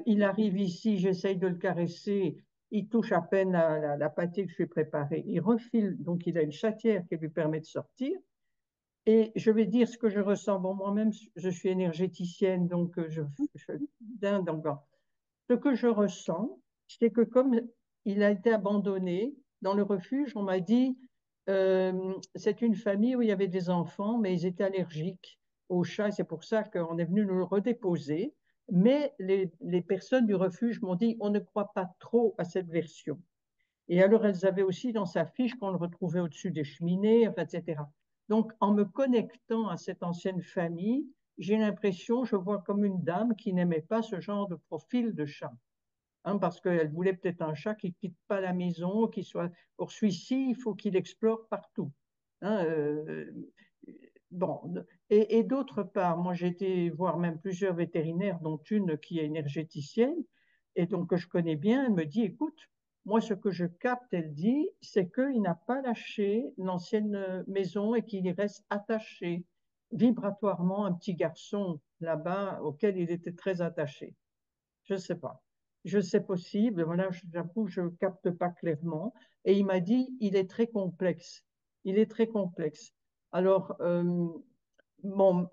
Il arrive ici, j'essaye de le caresser. Il touche à peine la pâtée que je lui ai préparée. Il refile, donc il a une chatière qui lui permet de sortir. Et je vais dire ce que je ressens. Bon, moi-même, je suis énergéticienne, donc je donc, ce que je ressens, c'est que comme il a été abandonné dans le refuge, on m'a dit, c'est une famille où il y avait des enfants, mais ils étaient allergiques aux chats, et c'est pour ça qu'on est venu nous le redéposer. Mais les personnes du refuge m'ont dit, on ne croit pas trop à cette version. Et alors, elles avaient aussi dans sa fiche qu'on le retrouvait au-dessus des cheminées, enfin, etc. Donc, en me connectant à cette ancienne famille, j'ai l'impression, je vois comme une dame qui n'aimait pas ce genre de profil de chat. Hein, parce qu'elle voulait peut-être un chat qui ne quitte pas la maison, qui soit. Pour celui-ci, il faut qu'il explore partout. Hein, bon, et d'autre part, moi j'ai été voir même plusieurs vétérinaires, dont une qui est énergéticienne, et donc que je connais bien, elle me dit, écoute, moi ce que je capte, elle dit, c'est qu'il n'a pas lâché l'ancienne maison et qu'il y reste attaché vibratoirement un petit garçon là-bas auquel il était très attaché. Je ne sais pas. Je sais possible. Voilà, j'avoue, je ne capte pas clairement. Et il m'a dit, il est très complexe. Il est très complexe. Alors, bon,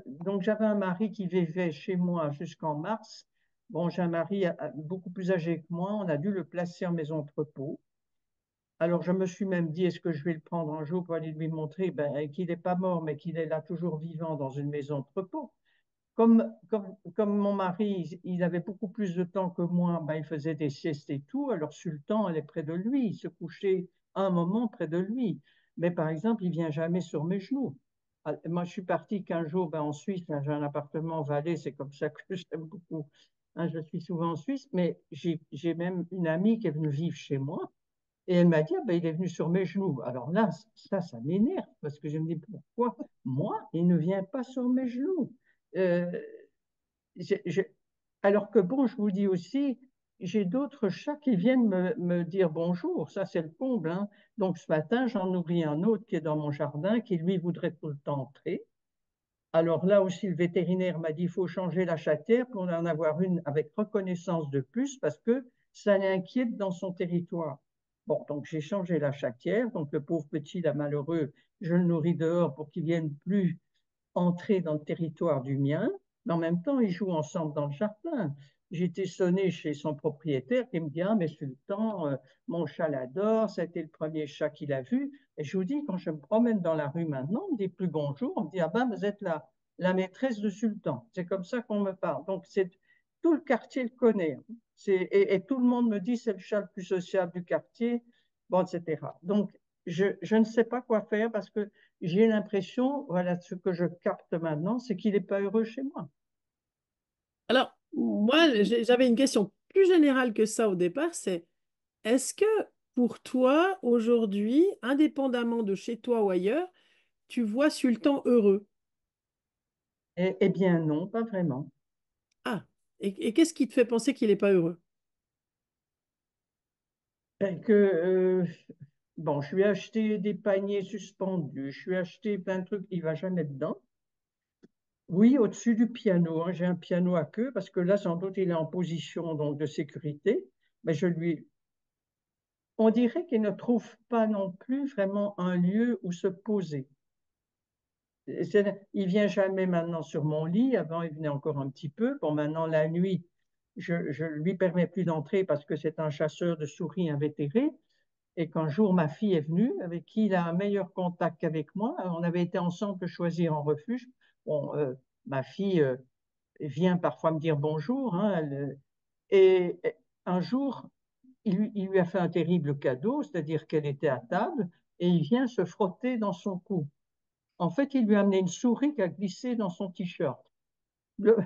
donc j'avais un mari qui vivait chez moi jusqu'en mars. Bon, j'ai un mari beaucoup plus âgé que moi. On a dû le placer en maison de repos. Alors, je me suis même dit, est-ce que je vais le prendre un jour pour aller lui montrer ben, qu'il n'est pas mort, mais qu'il est là toujours vivant dans une maison de repos. Comme mon mari, il avait beaucoup plus de temps que moi, ben, il faisait des siestes et tout, alors Sultan, elle est près de lui, il se couchait un moment près de lui. Mais par exemple, il vient jamais sur mes genoux. Moi, je suis partie 15 jours ben, en Suisse, là, j'ai un appartement en Valais, c'est comme ça que j'aime beaucoup. Hein, je suis souvent en Suisse, mais j'ai même une amie qui est venue vivre chez moi, et elle m'a dit, ah ben, il est venu sur mes genoux. Alors là, ça m'énerve, parce que je me dis, pourquoi moi, il ne vient pas sur mes genoux? Euh, je- je- alors que bon, je vous dis aussi, j'ai d'autres chats qui viennent me dire bonjour, ça c'est le comble. Hein. Donc ce matin, j'en nourris un autre qui est dans mon jardin, qui lui voudrait tout le temps entrer. Alors là aussi, le vétérinaire m'a dit, il faut changer la chatière pour en avoir une avec reconnaissance de plus, parce que ça l'inquiète dans son territoire. Bon, donc j'ai changé la chatière, donc le pauvre petit, là, malheureux, je le nourris dehors pour qu'il vienne plus entrer dans le territoire du mien. mais en même temps, ils jouent ensemble dans le jardin. J'ai été sonné chez son propriétaire qui me dit, ah, mais Sultan, mon chat l'adore, c'était le premier chat qu'il a vu. Et je vous dis, quand je me promène dans la rue maintenant, on me dit plus bonjour, on me dit, ah ben, vous êtes la maîtresse de Sultan. C'est comme ça qu'on me parle. Donc, tout le quartier le connaît. Et tout le monde me dit, c'est le chat le plus sociable du quartier, bon, etc. Donc, je ne sais pas quoi faire parce que j'ai l'impression, voilà, ce que je capte maintenant, c'est qu'il n'est pas heureux chez moi. Alors, moi, j'avais une question plus générale que ça au départ, c'est est-ce que pour toi, aujourd'hui, indépendamment de chez toi ou ailleurs, tu vois Sultan heureux? Eh bien, non, pas vraiment. Ah, et qu'est-ce qui te fait penser qu'il n'est pas heureux? Ben, bon, je lui ai acheté des paniers suspendus, je lui ai acheté plein de trucs, il va jamais dedans. Oui, au-dessus du piano, hein, j'ai un piano à queue parce que là, sans doute, il est en position donc de sécurité, mais on dirait qu'il ne trouve pas non plus vraiment un lieu où se poser. Il vient jamais maintenant sur mon lit. Avant, il venait encore un petit peu. Bon, maintenant, la nuit, je lui permets plus d'entrer parce que c'est un chasseur de souris invétéré. Et qu'un jour, ma fille est venue, avec qui il a un meilleur contact qu'avec moi. On avait été ensemble choisir un refuge. Bon, ma fille vient parfois me dire bonjour, hein, et un jour, il lui a fait un terrible cadeau, c'est-à-dire qu'elle était à table et il vient se frotter dans son cou. En fait, il lui a amené une souris qui a glissé dans son t-shirt. Le-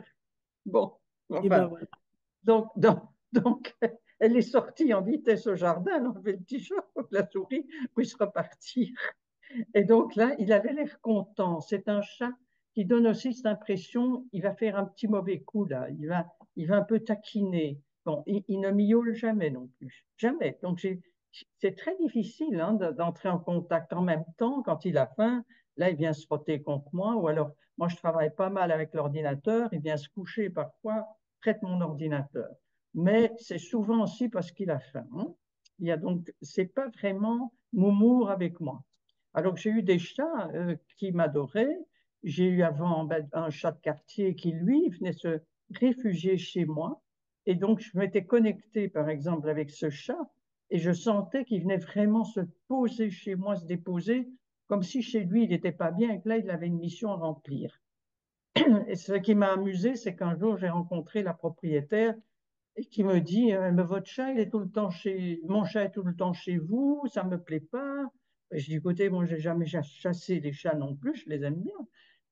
Bon, Et ben enfin, voilà. donc, elle est sortie en vitesse au jardin, elle a enlevé le t-shirt de la souris, puis se repartir. Et donc là, il avait l'air content. C'est un chat qui donne aussi cette impression, il va faire un petit mauvais coup là, il va un peu taquiner. Bon, il ne miaule jamais non plus, jamais. Donc c'est très difficile hein, d'entrer en contact en même temps quand il a faim. Là, il vient se frotter contre moi, ou alors moi je travaille pas mal avec l'ordinateur, il vient se coucher parfois près de mon ordinateur. Mais c'est souvent aussi parce qu'il a faim, hein. Il y a donc, c'est pas vraiment moumour avec moi. Alors j'ai eu des chats qui m'adoraient. J'ai eu avant un chat de quartier qui, lui, venait se réfugier chez moi. Et donc je m'étais connectée, par exemple, avec ce chat et je sentais qu'il venait vraiment se poser chez moi, se déposer, comme si chez lui, il n'était pas bien et que là, il avait une mission à remplir. Et ce qui m'a amusé, c'est qu'un jour, j'ai rencontré la propriétaire et qui me dit, mais votre chat, il est tout le temps mon chat est tout le temps chez vous, ça me plaît pas. Et je dis, écoutez, moi, j'ai jamais chassé les chats non plus, je les aime bien.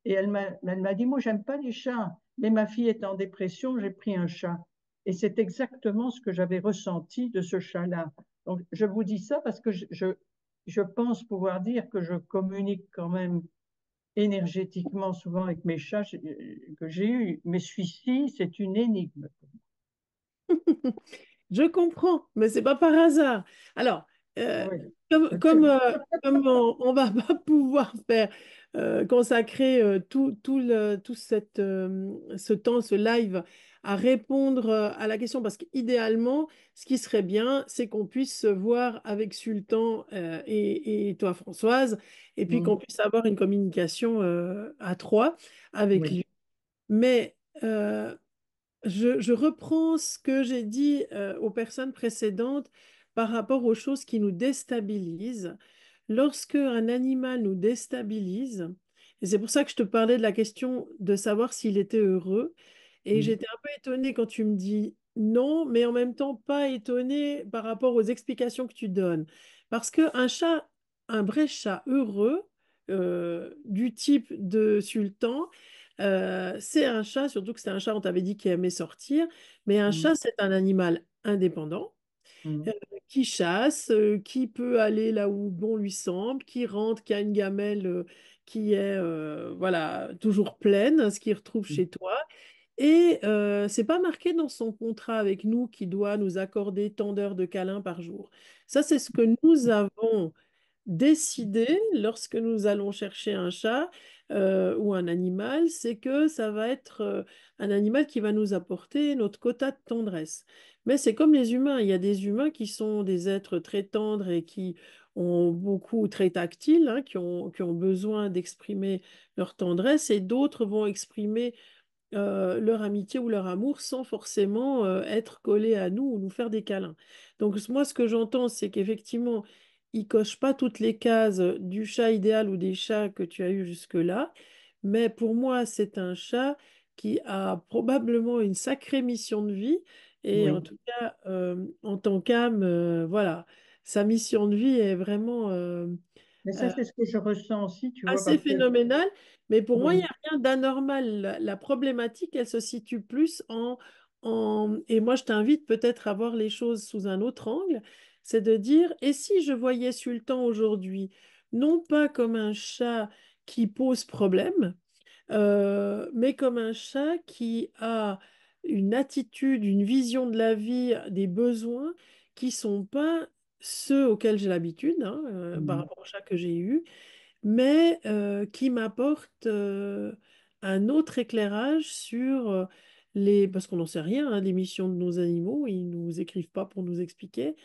Et elle m'a dit, moi, j'aime pas les chats, mais ma fille est en dépression, j'ai pris un chat. Et c'est exactement ce que j'avais ressenti de ce chat-là. Donc, je vous dis ça parce que je pense pouvoir dire que je communique quand même énergétiquement souvent avec mes chats que j'ai eus. Mais celui-ci, c'est une énigme. Je comprends, mais c'est pas par hasard. Alors, euh, Oui. comme on va pas pouvoir faire consacrer ce temps, ce live à répondre à la question, parce qu'idéalement, ce qui serait bien, c'est qu'on puisse se voir avec Sultan et toi, Françoise, et puis qu'on Mm. puisse avoir une communication à trois avec Oui. lui. Mais je reprends ce que j'ai dit aux personnes précédentes par rapport aux choses qui nous déstabilisent. Lorsque un animal nous déstabilise, et c'est pour ça que je te parlais de la question de savoir s'il était heureux, et Mm. j'étais un peu étonnée quand tu me dis non, mais en même temps pas étonnée par rapport aux explications que tu donnes. Parce qu'un chat, un vrai chat heureux, du type de sultan, c'est un chat, surtout que c'est un chat, on t'avait dit qu'il aimait sortir, mais un Mm. chat, c'est un animal indépendant Mm. euh, qui chasse, qui peut aller là où bon lui semble, qui rentre, qui a une gamelle qui est voilà, toujours pleine, ce qu'il retrouve Mm. chez toi. Et c'est pas marqué dans son contrat avec nous qui doit nous accorder tant d'heures de câlins par jour. Ça, c'est ce que nous avons décider, lorsque nous allons chercher un chat ou un animal, c'est que ça va être un animal qui va nous apporter notre quota de tendresse. Mais c'est comme les humains, il y a des humains qui sont des êtres très tendres et qui ont beaucoup, très tactiles, hein, qui ont besoin d'exprimer leur tendresse, et d'autres vont exprimer leur amitié ou leur amour sans forcément être collés à nous ou nous faire des câlins. Donc moi, ce que j'entends, c'est qu'effectivement, ils cochent pas toutes les cases du chat idéal ou des chats que tu as eu jusque-là, mais pour moi, c'est un chat qui a probablement une sacrée mission de vie et en Oui. tout cas, en tant qu'âme, voilà, sa mission de vie est vraiment Mais ça, euh, c'est ce que je ressens aussi, tu vois, assez parce que, phénoménal, mais pour moi, il n'y oui. a rien d'anormal. La problématique, elle se situe plus Et moi, je t'invite peut-être à voir les choses sous un autre angle, c'est de dire, et si je voyais Sultan aujourd'hui, non pas comme un chat qui pose problème, mais comme un chat qui a une attitude, une vision de la vie, des besoins qui sont pas ceux auxquels j'ai l'habitude, hein, par Mhm. rapport au chat que j'ai eu, mais qui m'apporte un autre éclairage sur les... Parce qu'on n'en sait rien, hein, des missions de nos animaux, ils ne nous écrivent pas pour nous expliquer,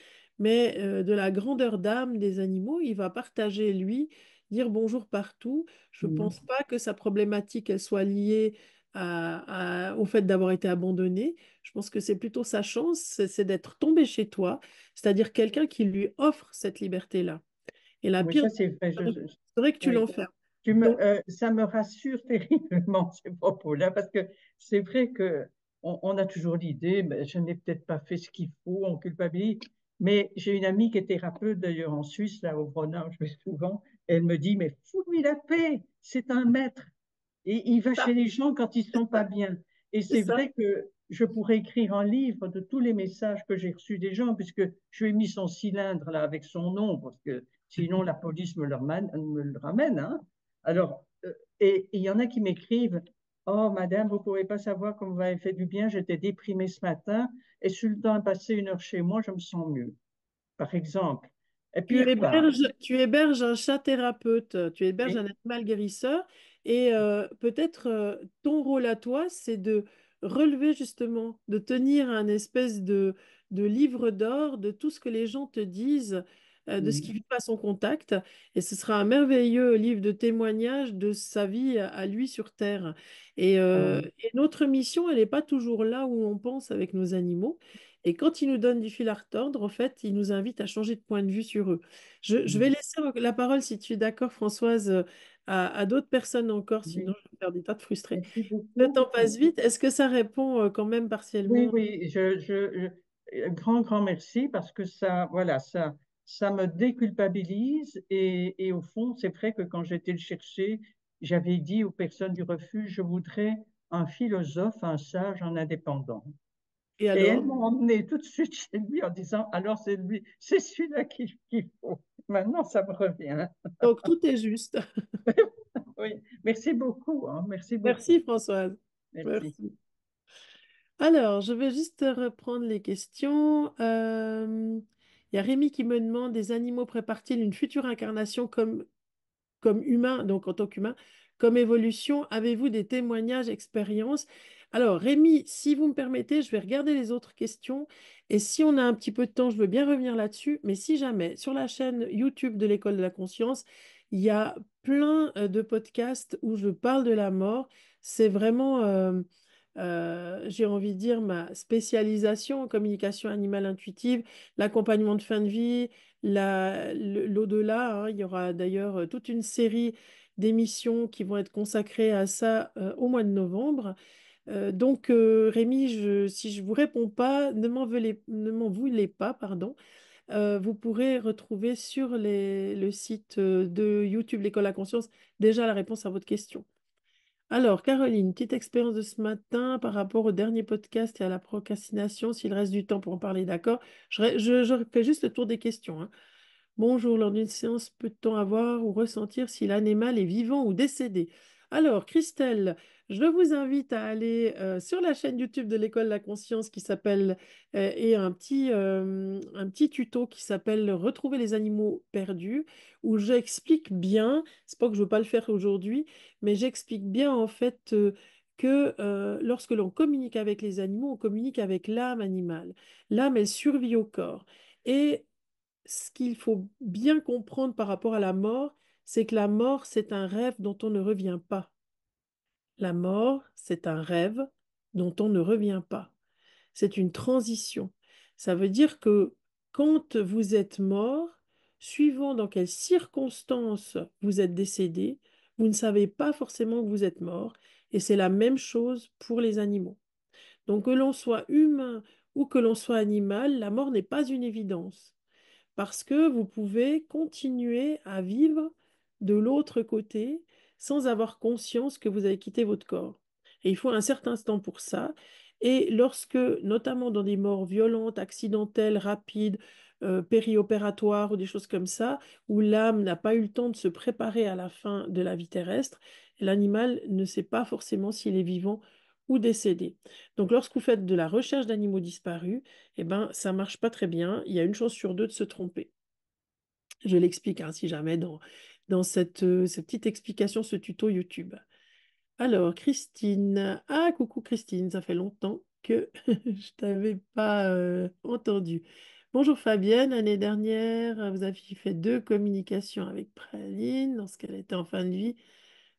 mais de la grandeur d'âme des animaux, il va partager, lui, dire bonjour partout. Je ne Mhm. pense pas que sa problématique, elle soit liée au fait d'avoir été abandonné. Je pense que c'est plutôt sa chance, c'est d'être tombé chez toi, c'est-à-dire quelqu'un qui lui offre cette liberté-là. Et la Oui, pire, ça, c'est vrai. c'est vrai que tu Oui. l'enfermes. Donc, Ça me rassure terriblement ces propos-là, parce que c'est vrai que on a toujours l'idée, mais je n'ai peut-être pas fait ce qu'il faut, on culpabilise. Mais j'ai une amie qui est thérapeute d'ailleurs en Suisse, là au Brunner, je vais souvent, et elle me dit, mais fous-lui la paix, c'est un maître. Et il va ça, chez les gens quand ils sont pas bien. Et c'est c'est ça. vrai que je pourrais écrire un livre de tous les messages que j'ai reçus des gens, puisque je lui ai mis son cylindre là avec son nom, parce que sinon la police me le ramène. Hein. Alors, et il y en a qui m'écrivent, oh madame, vous pouvez pas savoir comme vous m'avez fait du bien, j'étais déprimée ce matin, et sur le temps de passer 1 heure chez moi, je me sens mieux, par exemple. Et puis Tu il repart. héberges, tu héberges un chat thérapeute, tu héberges Oui. un animal guérisseur, et peut-être ton rôle à toi, c'est de relever justement, de tenir un espèce de livre d'or de tout ce que les gens te disent, de ce qu'ils Mhm. vivent à son contact, et ce sera un merveilleux livre de témoignages de sa vie à lui sur Terre. Ah oui. Et notre mission, elle n'est pas toujours là où on pense avec nos animaux. Et quand ils nous donnent du fil à retordre, en fait, ils nous invitent à changer de point de vue sur eux. Je vais Mhm. laisser la parole, si tu es d'accord, Françoise, à d'autres personnes encore, sinon Oui. je vais faire des tas de frustrés. Merci Le beaucoup. temps passe vite. Est-ce que ça répond quand même Oui, partiellement? oui, grand, grand merci parce que ça, voilà, ça me déculpabilise et au fond, c'est vrai que quand j'étais le chercher, j'avais dit aux personnes du refuge, je voudrais un philosophe, un sage, un indépendant. Et Et elles alors? m'ont emmené tout de suite chez lui en disant, alors c'est lui, c'est celui-là qu'il faut. Maintenant, ça me revient. Donc, tout est juste. Oui, merci beaucoup, hein, merci beaucoup. Merci, Françoise. Merci. Merci. Alors, je vais juste reprendre les questions. Il y a Rémi qui me demande, des animaux préparent-ils une future incarnation comme humain, donc en tant qu'humain, comme évolution, avez-vous des témoignages, expériences? Alors, Rémi, si vous me permettez, je vais regarder les autres questions et si on a un petit peu de temps, je veux bien revenir là-dessus, mais si jamais, sur la chaîne YouTube de l'École de la conscience, il y a plein de podcasts où je parle de la mort. C'est vraiment, j'ai envie de dire, ma spécialisation en communication animale intuitive, l'accompagnement de fin de vie, l'au-delà, hein. Il y aura d'ailleurs toute une série d'émissions qui vont être consacrées à ça au mois de novembre. Rémi, si je ne vous réponds pas, ne m'en voulez pas, pardon. Vous pourrez retrouver sur le site de YouTube L'École à Conscience déjà la réponse à votre question. Alors, Caroline, petite expérience de ce matin par rapport au dernier podcast et à la procrastination, s'il reste du temps pour en parler, d'accord? Je fais juste le tour des questions, hein. Bonjour, lors d'une séance, peut-on avoir ou ressentir si l'animal est vivant ou décédé? Alors, Christelle, je vous invite à aller sur la chaîne YouTube de l'École de la Conscience qui s'appelle, et un petit tuto qui s'appelle Retrouver les animaux perdus, où j'explique bien, c'est pas que je veux pas le faire aujourd'hui, mais j'explique bien en fait que lorsque l'on communique avec les animaux, on communique avec l'âme animale. L'âme, elle survit au corps. Et ce qu'il faut bien comprendre par rapport à la mort, c'est que la mort, c'est un rêve dont on ne revient pas. La mort, c'est un rêve dont on ne revient pas. C'est une transition. Ça veut dire que quand vous êtes mort, suivant dans quelles circonstances vous êtes décédé, vous ne savez pas forcément que vous êtes mort. Et c'est la même chose pour les animaux. Donc que l'on soit humain ou que l'on soit animal, la mort n'est pas une évidence parce que vous pouvez continuer à vivre de l'autre côté sans avoir conscience que vous avez quitté votre corps. Et il faut un certain temps pour ça. Et lorsque, notamment dans des morts violentes, accidentelles, rapides, périopératoires ou des choses comme ça, où l'âme n'a pas eu le temps de se préparer à la fin de la vie terrestre, l'animal ne sait pas forcément s'il est vivant ou décédé. Donc lorsque vous faites de la recherche d'animaux disparus, eh ben, ça marche pas très bien. Il y a une chance sur deux de se tromper. Je l'explique hein, si jamais dans cette petite explication, ce tuto YouTube. Alors, Christine. Ah, coucou Christine, ça fait longtemps que je t'avais pas entendu. Bonjour Fabienne, l'année dernière, vous avez fait 2 communications avec Praline lorsqu'elle était en fin de vie,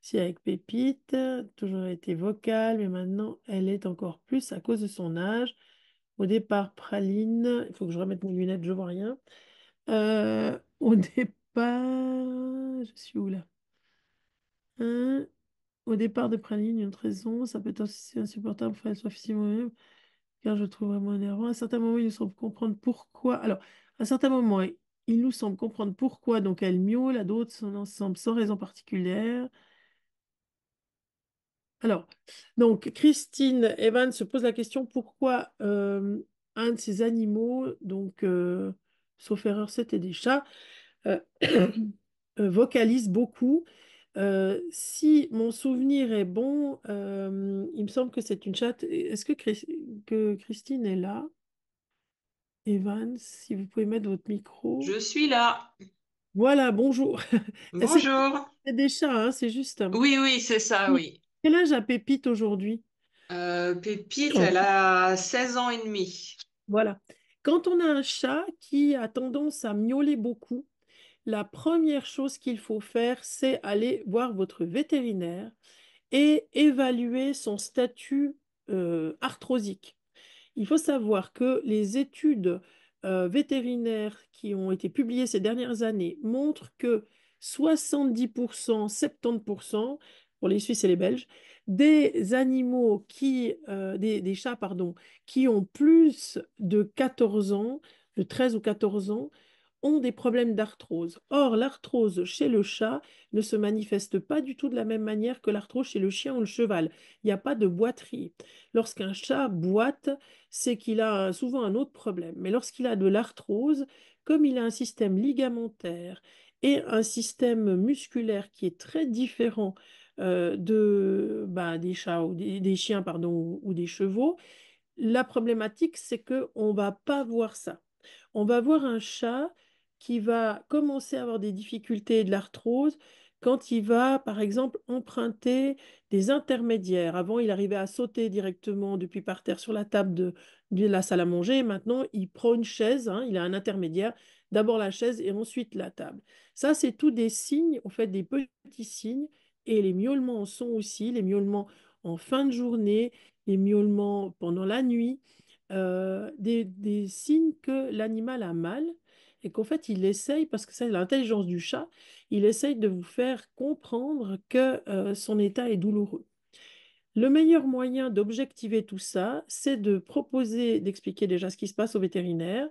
si avec Pépite, toujours été vocale, mais maintenant elle est encore plus à cause de son âge. Au départ, Praline, il faut que je remette mes lunettes, je vois rien. Au départ, je suis où là? Hein. Au départ de Praline, une autre raison, ça peut être aussi insupportable pour qu'elle soit physiquement même, car je trouve vraiment énervant. À certains moments, il nous semble comprendre pourquoi. Alors, à certains moments, il nous semble comprendre pourquoi, donc elle miaule, à d'autres, son ensemble sans raison particulière. Alors, donc, Christine Evans se pose la question pourquoi un de ces animaux, donc, sauf erreur, c'était des chats, euh, vocalise beaucoup. Si mon souvenir est bon, il me semble que c'est une chatte. Est-ce que, que Christine est là? Evans, si vous pouvez mettre votre micro. Je suis là. Voilà, bonjour. C'est Bonjour. c'est des chats, hein, c'est juste. Oui, oui, c'est ça, oui. Quel âge a Pépite aujourd'hui? Pépite, elle a 16 ans et demi. Voilà. Quand on a un chat qui a tendance à miauler beaucoup, la première chose qu'il faut faire, c'est aller voir votre vétérinaire et évaluer son statut arthrosique. Il faut savoir que les études vétérinaires qui ont été publiées ces dernières années montrent que 70%, 70%, pour les Suisses et les Belges, des animaux des chats, pardon, qui ont plus de 14 ans, de 13 ou 14 ans, ont des problèmes d'arthrose. Or, l'arthrose chez le chat ne se manifeste pas du tout de la même manière que l'arthrose chez le chien ou le cheval. Il n'y a pas de boiterie. Lorsqu'un chat boite, c'est qu'il a souvent un autre problème. Mais lorsqu'il a de l'arthrose, comme il a un système ligamentaire et un système musculaire qui est très différent des chats ou des chiens pardon, ou des chevaux, la problématique, c'est qu'on ne va pas voir ça. On va voir un chat qui va commencer à avoir des difficultés et de l'arthrose quand il va, par exemple, emprunter des intermédiaires. Avant, il arrivait à sauter directement depuis par terre sur la table de la salle à manger. Et maintenant, il prend une chaise, hein, il a un intermédiaire, d'abord la chaise et ensuite la table. Ça, c'est tous des signes, en fait, des petits signes. Et les miaulements en sont aussi, les miaulements en fin de journée, les miaulements pendant la nuit des signes que l'animal a mal et qu'en fait il essaye, parce que c'est l'intelligence du chat, il essaye de vous faire comprendre que son état est douloureux. Le meilleur moyen d'objectiver tout ça, c'est de proposer, d'expliquer déjà ce qui se passe au vétérinaire,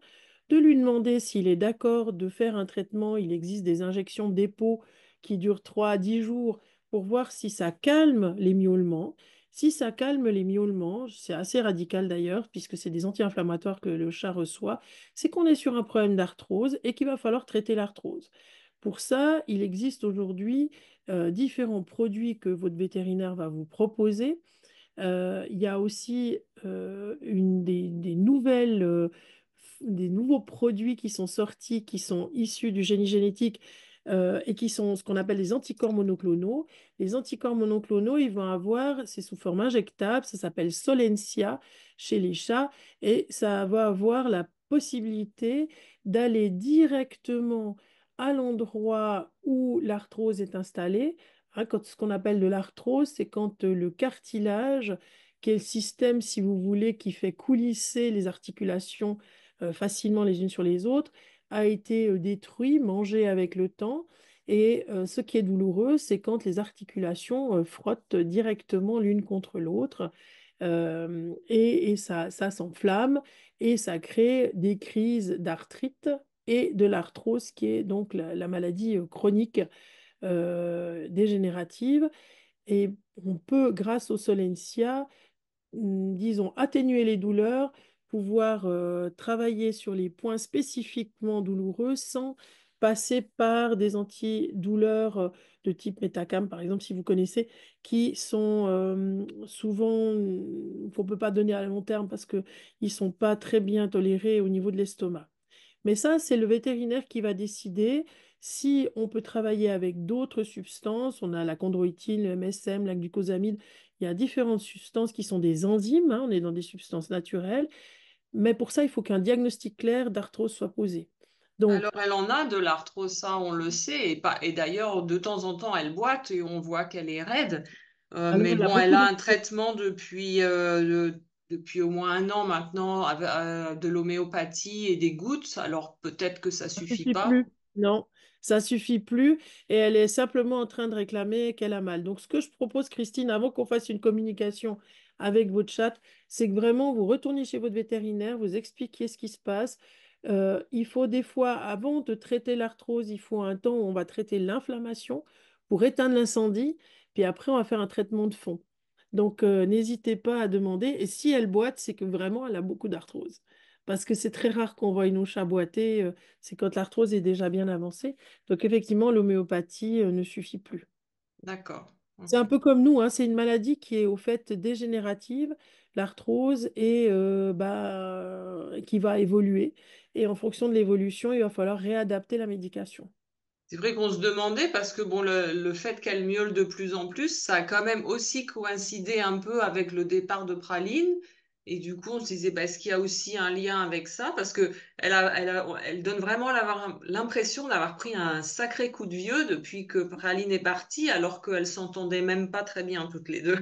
de lui demander s'il est d'accord de faire un traitement. Il existe des injections d'épeau qui durent 3 à 10 jours pour voir si ça calme les miaulements. Si ça calme les miaulements, c'est assez radical d'ailleurs, puisque c'est des anti-inflammatoires que le chat reçoit, c'est qu'on est sur un problème d'arthrose et qu'il va falloir traiter l'arthrose. Pour ça, il existe aujourd'hui différents produits que votre vétérinaire va vous proposer. Il y a aussi des nouveaux produits qui sont sortis, qui sont issus du génie génétique et qui sont ce qu'on appelle les anticorps monoclonaux. Les anticorps monoclonaux, ils vont avoir, c'est sous forme injectable, ça s'appelle Solensia chez les chats et ça va avoir la possibilité d'aller directement à l'endroit où l'arthrose est installée Hein, ce qu'on appelle de l'arthrose, c'est quand le cartilage, qui est le système, si vous voulez, qui fait coulisser les articulations facilement les unes sur les autres, a été détruit, mangé avec le temps. Et ce qui est douloureux, c'est quand les articulations frottent directement l'une contre l'autre. Et ça s'enflamme et ça crée des crises d'arthrite et de l'arthrose, qui est donc la maladie chronique dégénérative. Et on peut, grâce au Solensia, disons, atténuer les douleurs, pouvoir travailler sur les points spécifiquement douloureux sans passer par des antidouleurs de type Metacam, par exemple, si vous connaissez, qui sont souvent, qu'on ne peut pas donner à long terme parce qu'ils ne sont pas très bien tolérés au niveau de l'estomac. Mais ça, c'est le vétérinaire qui va décider si on peut travailler avec d'autres substances. On a la chondroïtine, le MSM, la glucosamide. Il y a différentes substances qui sont des enzymes, hein, on est dans des substances naturelles. Mais pour ça, il faut qu'un diagnostic clair d'arthrose soit posé. Donc, Alors, elle en a de l'arthrose, ça, on le sait. Et d'ailleurs, de temps en temps, elle boite et on voit qu'elle est raide. alors, Mais elle a bon, elle beaucoup a de... un traitement depuis au moins un an maintenant, de l'homéopathie et des gouttes. Alors, peut-être que ça Ça suffit suffit pas. plus. Non, ça suffit plus. Et elle est simplement en train de réclamer qu'elle a mal. Donc, ce que je propose, Christine, avant qu'on fasse une communication avec votre chat, c'est que vraiment vous retourniez chez votre vétérinaire, vous expliquiez ce qui se passe. Il faut des fois, avant de traiter l'arthrose, il faut un temps où on va traiter l'inflammation pour éteindre l'incendie. Puis après, on va faire un traitement de fond. Donc, n'hésitez pas à demander. Et si elle boite, c'est que vraiment, elle a beaucoup d'arthrose. Parce que c'est très rare qu'on voit une ouche boiter. C'est quand l'arthrose est déjà bien avancée. Donc effectivement, l'homéopathie ne suffit plus. D'accord. C'est un Ok. peu comme nous, hein, c'est une maladie qui est au fait dégénérative, l'arthrose, et qui va évoluer. Et en fonction de l'évolution, il va falloir réadapter la médication. C'est vrai qu'on se demandait parce que bon, le fait qu'elle miaule de plus en plus, ça a quand même aussi coïncidé un peu avec le départ de Praline. Et du coup, on se disait, bah, est-ce qu'il y a aussi un lien avec ça? Parce que elle donne vraiment l'impression d'avoir pris un sacré coup de vieux depuis que Praline est partie, alors qu'elles s'entendaient même pas très bien toutes les deux.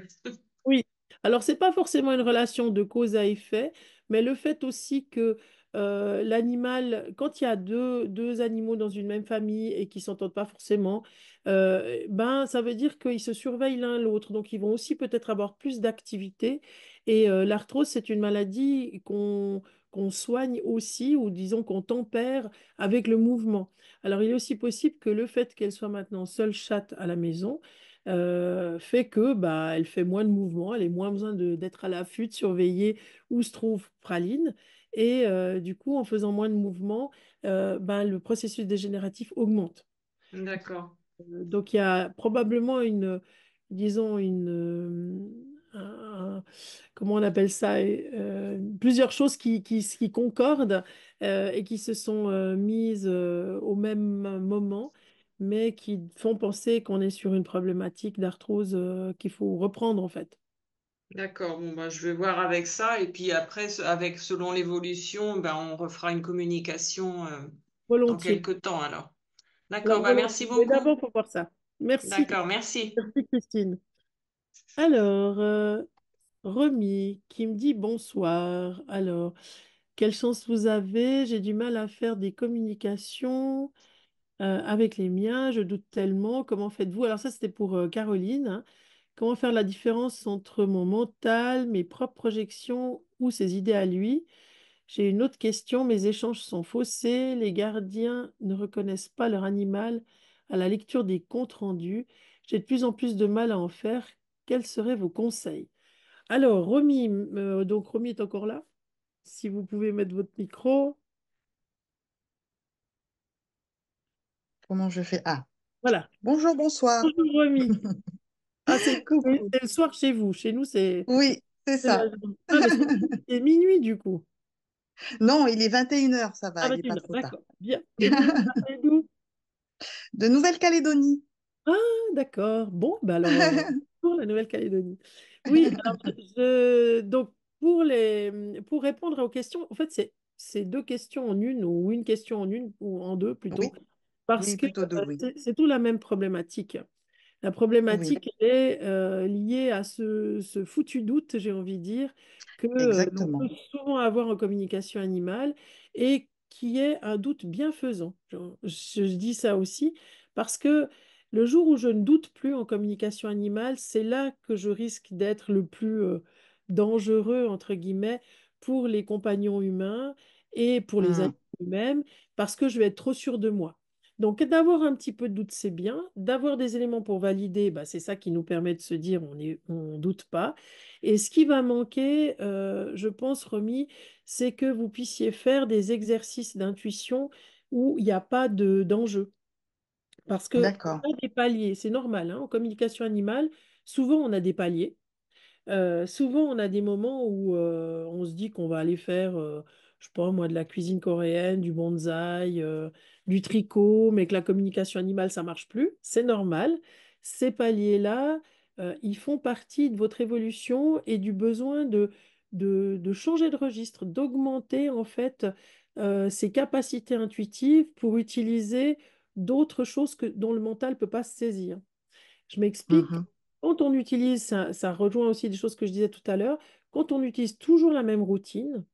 Oui, alors c'est pas forcément une relation de cause à effet, mais le fait aussi que l'animal, quand il y a deux animaux dans une même famille et qui s'entendent pas forcément, ben ça veut dire qu'ils se surveillent l'un l'autre, donc ils vont aussi peut-être avoir plus d'activité. Et l'arthrose, c'est une maladie qu'on soigne aussi, ou disons qu'on tempère avec le mouvement. Alors il est aussi possible que le fait qu'elle soit maintenant seule chatte à la maison fait que bah, elle fait moins de mouvements, elle a moins besoin d'être à l'affût, de surveiller où se trouve Praline. Et du coup, en faisant moins de mouvements, ben, le processus dégénératif augmente. D'accord. Donc, il y a probablement disons, comment on appelle ça, plusieurs choses qui concordent et qui se sont mises au même moment, mais qui font penser qu'on est sur une problématique d'arthrose qu'il faut reprendre en fait, D'accord. Bon, bah, je vais voir avec ça. Et puis après, selon l'évolution, ben, on refera une communication, dans volontiers. quelques temps alors. D'accord, Alors, bah merci volontiers. Mais beaucoup. d'abord, il faut voir ça. Merci, D'accord, merci. merci Christine. Alors, Romy qui me dit bonsoir. Alors, quelle chance vous avez? J'ai du mal à faire des communications avec les miens. Je doute tellement. Comment faites-vous? Alors ça, c'était pour Caroline, hein. Comment faire la différence entre mon mental, mes propres projections ou ses idées à lui? J'ai une autre question. Mes échanges sont faussés. Les gardiens ne reconnaissent pas leur animal à la lecture des comptes rendus. J'ai de plus en plus de mal à en faire. Quels seraient vos conseils? Alors, Romy, donc Romy est encore là. Si vous pouvez mettre votre micro. Comment je fais? Ah, Voilà. bonjour, bonsoir. Bonjour Romy. Ah, Coucou. c'est le soir chez vous. Chez nous, Oui, c'est c'est la ça. journée. Ah, mais c'est minuit du coup. Non, il est 21 h, ça Ah, va, il n'est pas 21 heures. trop tard. D'accord. Bien. Et vous appelez d'où? De Nouvelle-Calédonie. Ah, d'accord. Bon, bah alors, pour la Nouvelle-Calédonie. Oui, alors, donc, pour répondre aux questions, en fait, c'est deux questions en une, ou une question en une, ou en deux plutôt, Oui, parce oui, que plutôt deux, oui. c'est tout la même problématique. La Oui, problématique elle est liée à ce foutu doute, j'ai envie de dire, que l'on peut exactement. souvent avoir en communication animale et qui est un doute bienfaisant. Je dis ça aussi parce que le jour où je ne doute plus en communication animale, c'est là que je risque d'être le plus dangereux, entre guillemets, pour les compagnons humains et pour les Hmm, animaux eux-mêmes, parce que je vais être trop sûr de moi. Donc, d'avoir un petit peu de doute, c'est bien. D'avoir des éléments pour valider, bah, c'est ça qui nous permet de se dire on doute pas. Et ce qui va manquer, je pense, Romy, c'est que vous puissiez faire des exercices d'intuition où il n'y a pas d'enjeu. Parce que d'accord. on a des paliers, c'est normal, hein, en communication animale, souvent on a des paliers. Souvent, on a des moments où on se dit qu'on va aller faire, je sais pas moi, de la cuisine coréenne, du bonsaï, du tricot, mais que la communication animale, ça marche plus. C'est normal. Ces paliers-là, ils font partie de votre évolution et du besoin de changer de registre, d'augmenter en fait ses capacités intuitives pour utiliser d'autres choses dont le mental ne peut pas se saisir. Je m'explique. Mhm, Quand on utilise, ça rejoint aussi des choses que je disais tout à l'heure, quand on utilise toujours la même routine,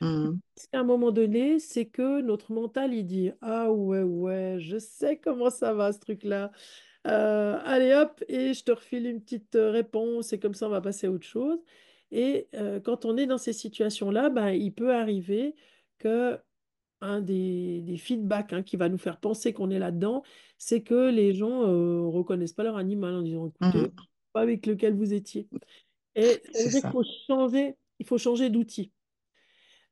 mhm. à un moment donné, c'est que notre mental, il dit, ah ouais, ouais, je sais comment ça va ce truc-là. Allez hop, et je te refile une petite réponse, et comme ça, on va passer à autre chose. Et quand on est dans ces situations-là, ben, il peut arriver que un des feedbacks hein, qui va nous faire penser qu'on est là-dedans, c'est que les gens reconnaissent pas leur animal en disant, écoutez, Mhm. pas avec lequel vous étiez. Et ça veut C'est dire qu'il ça. faut changer d'outil.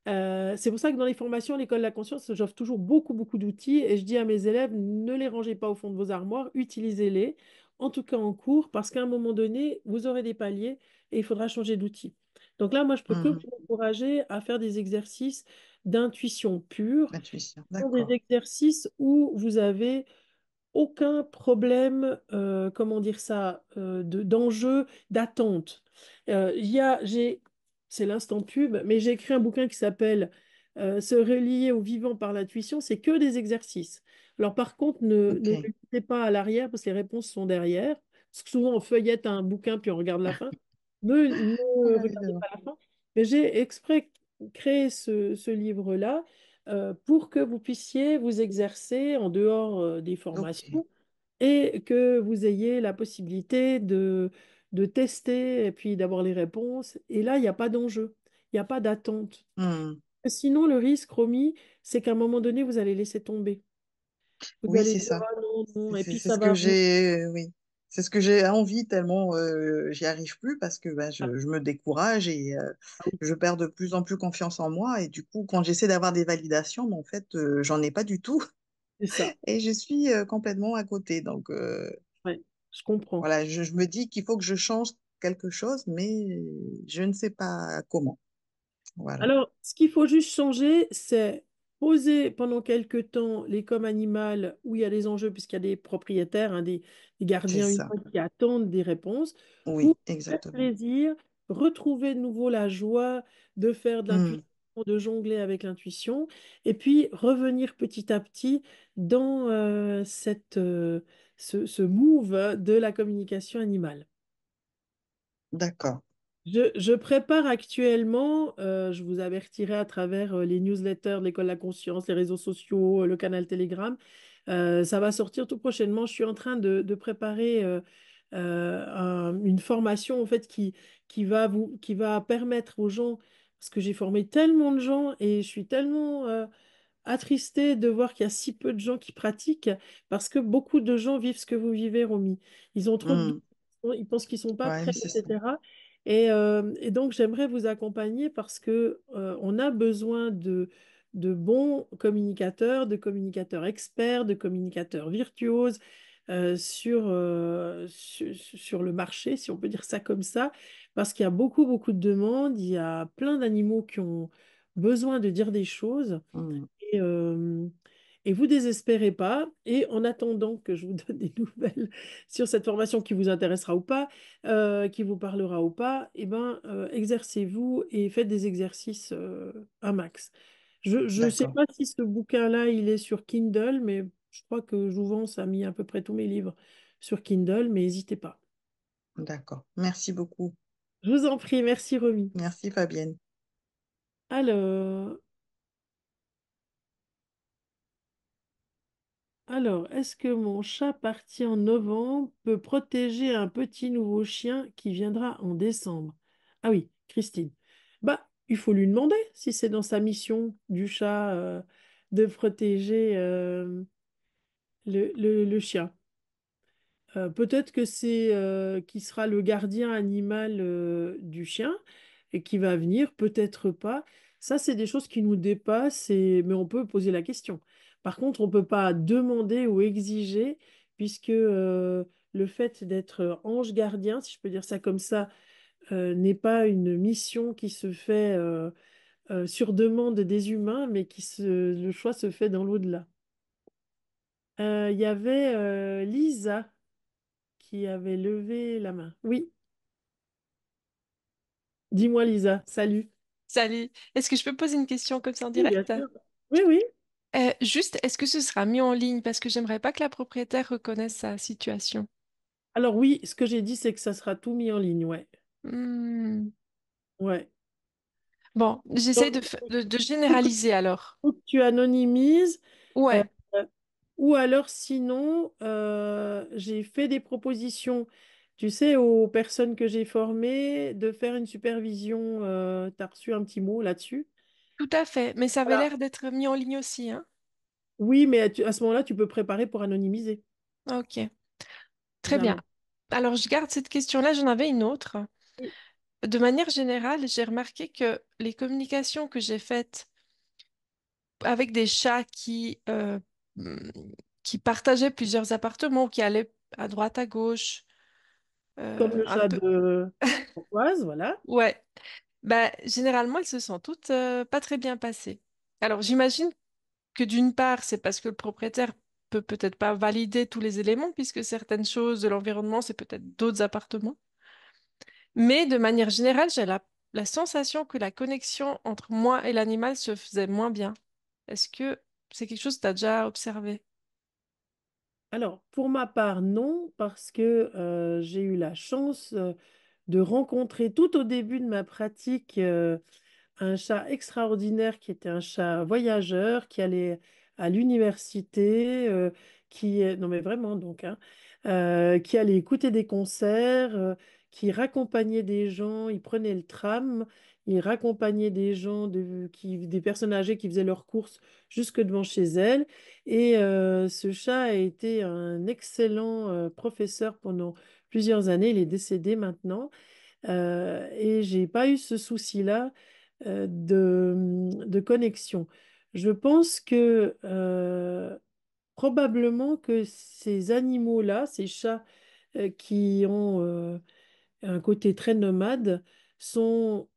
C'est pour ça que dans les formations, l'école de la conscience, j'offre toujours beaucoup, beaucoup d'outils et je dis à mes élèves, ne les rangez pas au fond de vos armoires, utilisez-les, en tout cas en cours, parce qu'à un moment donné, vous aurez des paliers et il faudra changer d'outil. Donc là, moi, je peux que Mhm. vous encourager à faire des exercices d'intuition pure, Intuition. ce sont des D'accord. exercices où vous avez aucun problème, comment dire ça, d'enjeu, d'attente. C'est l'instant pub, mais j'ai écrit un bouquin qui s'appelle Se relier au vivant par l'intuition, c'est que des exercices. Alors par contre, ne Ok. lisez pas à l'arrière parce que les réponses sont derrière. Parce que souvent on feuillette un bouquin puis on regarde la fin. Ne Ouais, je regardez vois. pas la fin. Mais j'ai exprès créé ce livre-là pour que vous puissiez vous exercer en dehors des Ok. formations et que vous ayez la possibilité de tester et puis d'avoir les réponses. Et là, il n'y a pas d'enjeu, il n'y a pas d'attente. Hmm. Sinon, le risque, Romy, c'est qu'à un moment donné, vous allez laisser tomber. Vous Oui, allez c'est dire, ça. ah non, non, et puis C'est ça ce que va. j'ai, oui. C'est ce que j'ai envie tellement j'y arrive plus parce que ben, Ah, je me décourage et oui, je perds de plus en plus confiance en moi. Et du coup, quand j'essaie d'avoir des validations, ben, en fait, j'en ai pas du tout c'est ça. et je suis complètement à côté. Donc Ouais, je comprends. voilà, je me dis qu'il faut que je change quelque chose, mais je ne sais pas comment. Voilà, Alors, ce qu'il faut juste changer, c'est poser pendant quelques temps les coms animales où il y a des enjeux, puisqu'il y a des propriétaires, hein, des c'est gardiens ça. humains qui attendent des réponses, pour Oui, faire exactement. plaisir, retrouver de nouveau la joie de faire de Hmm, l'intuition, de jongler avec l'intuition, et puis revenir petit à petit dans ce move de la communication animale. d'accord, Je prépare actuellement, je vous avertirai à travers les newsletters de l'École de la Conscience, les réseaux sociaux, le canal Telegram. Ça va sortir tout prochainement. Je suis en train de préparer une formation en fait, qui va permettre aux gens, parce que j'ai formé tellement de gens et je suis tellement attristée de voir qu'il y a si peu de gens qui pratiquent, parce que beaucoup de gens vivent ce que vous vivez, Romy. Ils ont trop de doutes, hmm. ils pensent qu'ils ne sont pas Ouais, prêts, c'est ça. etc. Et donc, j'aimerais vous accompagner parce que on a besoin de bons communicateurs, de communicateurs experts, de communicateurs virtuoses sur le marché, si on peut dire ça comme ça, parce qu'il y a beaucoup, beaucoup de demandes, il y a plein d'animaux qui ont besoin de dire des choses. Hmm. Et vous désespérez pas. Et en attendant que je vous donne des nouvelles sur cette formation qui vous intéressera ou pas, qui vous parlera ou pas, eh ben, exercez-vous et faites des exercices un max. Je ne sais D'accord. pas si ce bouquin-là, il est sur Kindle, mais je crois que Jouvence a mis à peu près tous mes livres sur Kindle, mais n'hésitez pas. D'accord. Merci beaucoup. Je vous en prie, merci Romy. Merci Fabienne. Alors, est-ce que mon chat parti en novembre peut protéger un petit nouveau chien qui viendra en décembre? Ah oui, Christine. Bah, il faut lui demander si c'est dans sa mission du chat de protéger le chien. Peut-être que c'est qui sera le gardien animal du chien et qui va venir, peut-être pas. Ça, c'est des choses qui nous dépassent, mais on peut poser la question. Par contre, on ne peut pas demander ou exiger, puisque le fait d'être ange gardien, si je peux dire ça comme ça, n'est pas une mission qui se fait sur demande des humains, mais le choix se fait dans l'au-delà. Il y avait Lisa qui avait levé la main. Oui, dis-moi Lisa, salut. Salut, est-ce que je peux poser une question comme ça en Oui, bien direct? sûr. Oui, oui. Juste, est-ce que ce sera mis en ligne? Parce que j'aimerais pas que la propriétaire reconnaisse sa situation. Alors oui, ce que j'ai dit, c'est que ça sera tout mis en ligne, ouais. Hmm. Ouais. Bon, j'essaie Donc, de faut que, généraliser alors. faut que tu anonymises, euh, Ouais, ou alors sinon, j'ai fait des propositions, tu sais, aux personnes que j'ai formées de faire une supervision. Tu as reçu un petit mot là-dessus? tout à fait. Mais ça avait Voilà. l'air d'être mis en ligne aussi, hein? Oui, mais à ce moment-là, tu peux préparer pour anonymiser. Ok, très bien. Évidemment. Alors, je garde cette question-là, j'en avais une autre. Oui. De manière générale, j'ai remarqué que les communications que j'ai faites avec des chats hmm, qui partageaient plusieurs appartements, qui allaient à droite, à gauche, Comme le un chat peu. de Françoise, voilà. Ouais, bah, généralement, elles se sont toutes pas très bien passées. Alors, j'imagine que d'une part, c'est parce que le propriétaire peut peut-être pas valider tous les éléments, puisque certaines choses de l'environnement, c'est peut-être d'autres appartements. Mais de manière générale, j'ai la sensation que la connexion entre moi et l'animal se faisait moins bien. Est-ce que c'est quelque chose que tu as déjà observé? Alors, pour ma part, non, parce que j'ai eu la chance de rencontrer tout au début de ma pratique un chat extraordinaire qui était un chat voyageur, qui allait à l'université, non mais vraiment donc, hein, qui allait écouter des concerts, qui raccompagnait des gens, il prenait le tram, il raccompagnait des gens, des personnes âgées qui faisaient leurs courses jusque devant chez elles. Et ce chat a été un excellent professeur pendant plusieurs années, il est décédé maintenant. Et j'ai pas eu ce souci-là de connexion. Je pense que probablement que ces animaux-là, ces chats qui ont un côté très nomade, sont,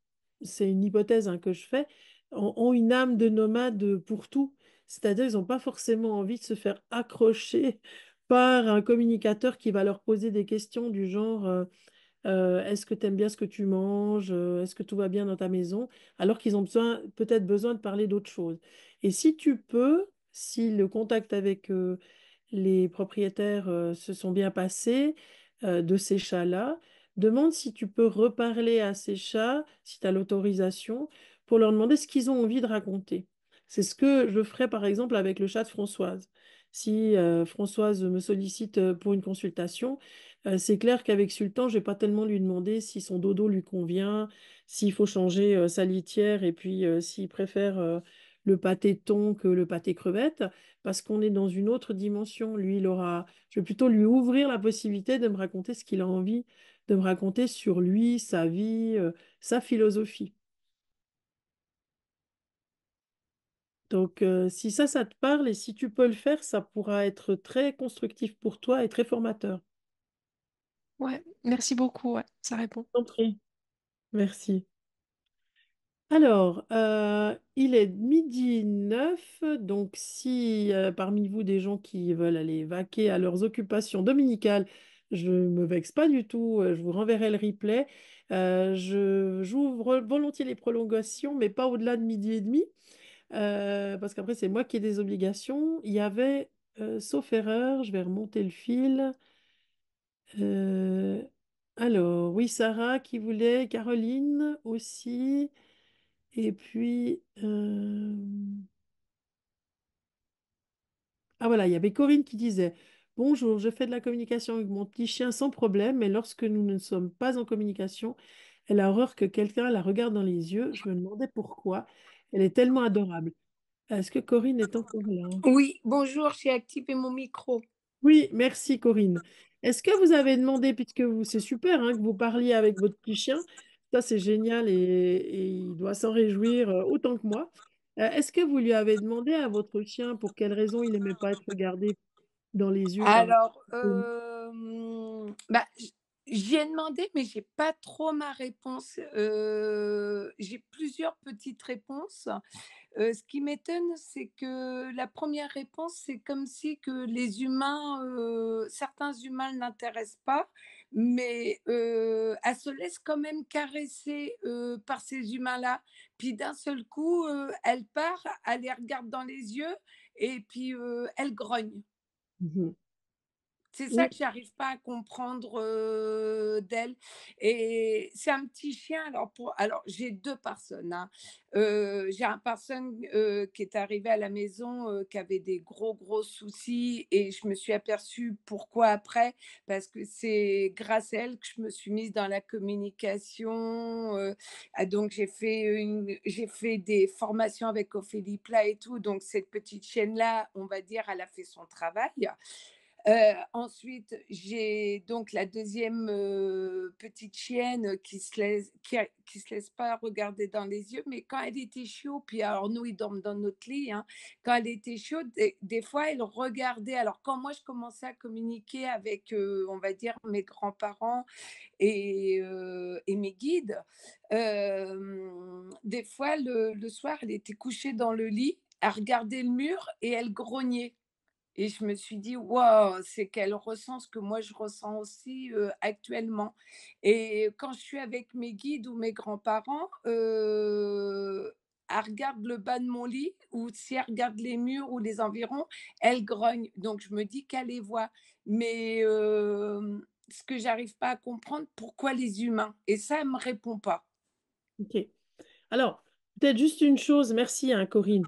c'est une hypothèse hein, que je fais, ont une âme de nomade pour tout. C'est-à-dire, ils n'ont pas forcément envie de se faire accrocher par un communicateur qui va leur poser des questions du genre est-ce que tu aimes bien ce que tu manges? Est-ce que tout va bien dans ta maison? Alors qu'ils ont peut-être besoin de parler d'autre chose. Et si tu peux, si le contact avec les propriétaires se sont bien passés de ces chats-là, demande si tu peux reparler à ces chats, si tu as l'autorisation, pour leur demander ce qu'ils ont envie de raconter. C'est ce que je ferais par exemple avec le chat de Françoise. Si Françoise me sollicite pour une consultation, c'est clair qu'avec Sultan, je vais pas tellement lui demander si son dodo lui convient, s'il faut changer sa litière et puis s'il préfère le pâté thon que le pâté crevette, parce qu'on est dans une autre dimension. Lui, je vais plutôt lui ouvrir la possibilité de me raconter ce qu'il a envie de me raconter sur lui, sa vie, sa philosophie. Donc, si ça te parle et si tu peux le faire, ça pourra être très constructif pour toi et très formateur. Ouais, merci beaucoup, ouais, ça répond. Je t'en prie. Merci. Alors, il est midi 9, donc si parmi vous des gens qui veulent aller vaquer à leurs occupations dominicales, je ne me vexe pas du tout, je vous renverrai le replay. J'ouvre volontiers les prolongations, mais pas au-delà de midi et demi, parce qu'après c'est moi qui ai des obligations. Il y avait, sauf erreur, je vais remonter le fil. Euh, alors, oui, Sarah qui voulait, Caroline aussi. Et puis, ah voilà, il y avait Corinne qui disait, bonjour, je fais de la communication avec mon petit chien sans problème, mais lorsque nous ne sommes pas en communication, elle a horreur que quelqu'un la regarde dans les yeux. Je me demandais pourquoi. Elle est tellement adorable. Est-ce que Corinne est encore là? Oui, bonjour, j'ai activé mon micro. Oui, merci Corinne. Est-ce que vous avez demandé, puisque vous, c'est super hein, que vous parliez avec votre petit chien, ça c'est génial et il doit s'en réjouir autant que moi. Est-ce que vous lui avez demandé à votre chien pour quelle raison il n'aimait pas être regardé dans les yeux par... Alors, bah, j'y ai demandé, mais j'ai pas trop ma réponse. J'ai plusieurs petites réponses. Ce qui m'étonne, c'est que la première réponse, c'est comme si que les humains, certains humains ne l'intéressent pas, mais elle se laisse quand même caresser par ces humains-là. Puis d'un seul coup, elle part, elle les regarde dans les yeux et puis elle grogne. Mhm. C'est ça Oui, que j'arrive pas à comprendre d'elle. Et c'est un petit chien. Alors j'ai deux personnes, hein. J'ai un personne qui est arrivé à la maison qui avait des gros soucis et je me suis aperçue pourquoi après, parce que c'est grâce à elle que je me suis mise dans la communication. Donc j'ai fait des formations avec Ophélie Plat et tout. Donc cette petite chienne là, on va dire, elle a fait son travail. Ensuite, j'ai donc la deuxième petite chienne qui se laisse pas regarder dans les yeux, mais quand elle était chaude, puis alors nous, ils dorment dans notre lit, hein, quand elle était chaude, des fois, elle regardait. Alors, quand moi, je commençais à communiquer avec, on va dire, mes grands-parents et mes guides, des fois, le soir, elle était couchée dans le lit, elle regardait le mur et elle grognait. Et je me suis dit: «Waouh, c'est qu'elle ressent ce que moi je ressens aussi, actuellement». Et quand je suis avec mes guides ou mes grands-parents, elle regarde le bas de mon lit ou si elle regarde les murs ou les environs, elle grogne. Donc je me dis qu'elle les voit. Mais, ce que j'arrive pas à comprendre, pourquoi les humains? Et ça, elle me répond pas. ok. Alors, peut-être juste une chose, merci hein, Corinne.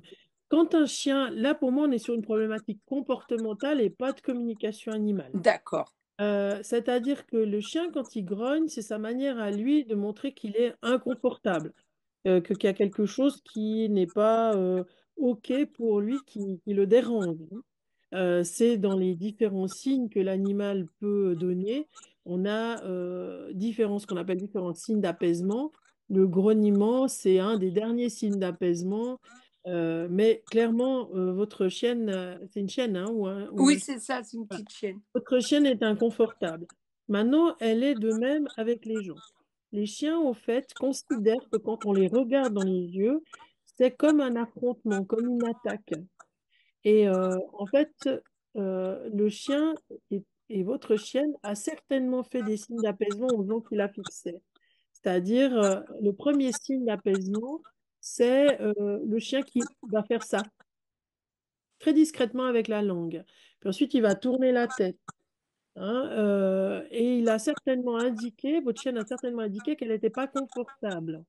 Quand un chien, là pour moi, on est sur une problématique comportementale et pas de communication animale. D'accord. C'est-à-dire que le chien, quand il grogne, c'est sa manière à lui de montrer qu'il est inconfortable, qu'il y a quelque chose qui n'est pas OK pour lui, qui le dérange. C'est dans les différents signes que l'animal peut donner. On a ce qu'on appelle différents signes d'apaisement. Le grognement, c'est un des derniers signes d'apaisement. Mais clairement, votre chienne, c'est une chienne hein, ou Oui, un c'est ça, c'est une voilà. petite chienne. Votre chienne est inconfortable. Maintenant, elle est de même avec les gens. Les chiens, au fait, considèrent que quand on les regarde dans les yeux, c'est comme un affrontement, comme une attaque. Et en fait, le chien et votre chienne a certainement fait des signes d'apaisement aux gens qui la fixaient. C'est-à-dire, le premier signe d'apaisement, c'est le chien qui va faire ça, très discrètement avec la langue. Puis ensuite, il va tourner la tête. Hein, et il a certainement indiqué, votre chienne a certainement indiqué qu'elle n'était pas confortable.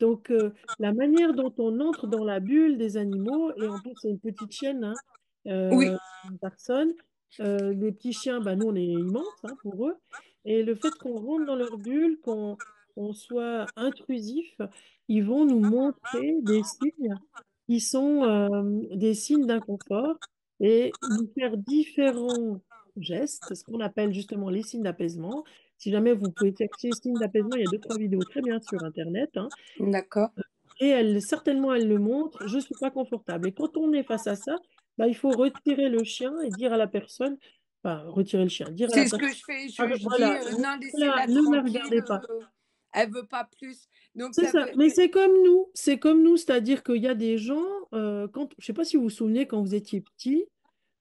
Donc, la manière dont on entre dans la bulle des animaux, et en plus, c'est une petite chienne, hein, Oui, une personne, les petits chiens, bah, nous, on est immenses hein, pour eux. Et le fait qu'on rentre dans leur bulle, qu'on soit intrusif, ils vont nous montrer des signes qui sont des signes d'inconfort et nous faire différents gestes, ce qu'on appelle justement les signes d'apaisement. Si jamais vous pouvez chercher signes d'apaisement, il y a deux, trois vidéos très bien sur Internet. Hein. d'accord. Et elle, certainement, elle le montre, je ne suis pas confortable. Et quand on est face à ça, bah, il faut retirer le chien et dire à la personne, enfin, retirer le chien, dire à la C'est ce personne, que je fais. ah, Je dis voilà, non, laissez-la ne la tranquille. regardez pas. Elle veut pas plus. Donc C'est ça ça, veut. mais c'est comme nous, c'est-à-dire qu'il y a des gens, quand, je ne sais pas si vous vous souvenez, quand vous étiez petit,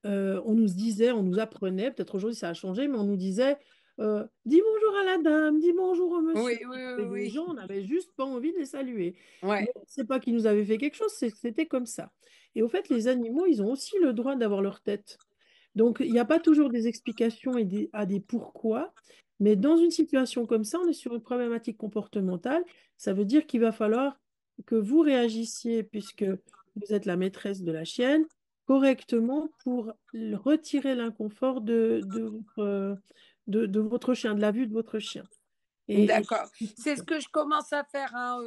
on nous disait, on nous apprenait, peut-être aujourd'hui ça a changé, mais on nous disait, dis bonjour à la dame, dis bonjour au monsieur. Oui, oui, Il y oui, avait des oui. gens, on n'avait juste pas envie de les saluer. Mais Ouais. c'est pas qu'ils nous avaient fait quelque chose, c'était comme ça. Et au fait, les animaux, ils ont aussi le droit d'avoir leur tête. Donc, il n'y a pas toujours des explications à des pourquoi, mais dans une situation comme ça, on est sur une problématique comportementale. Ça veut dire qu'il va falloir que vous réagissiez, puisque vous êtes la maîtresse de la chienne, correctement pour retirer l'inconfort de votre chien, de la vue de votre chien. D'accord. C'est ce que je commence à faire, hein.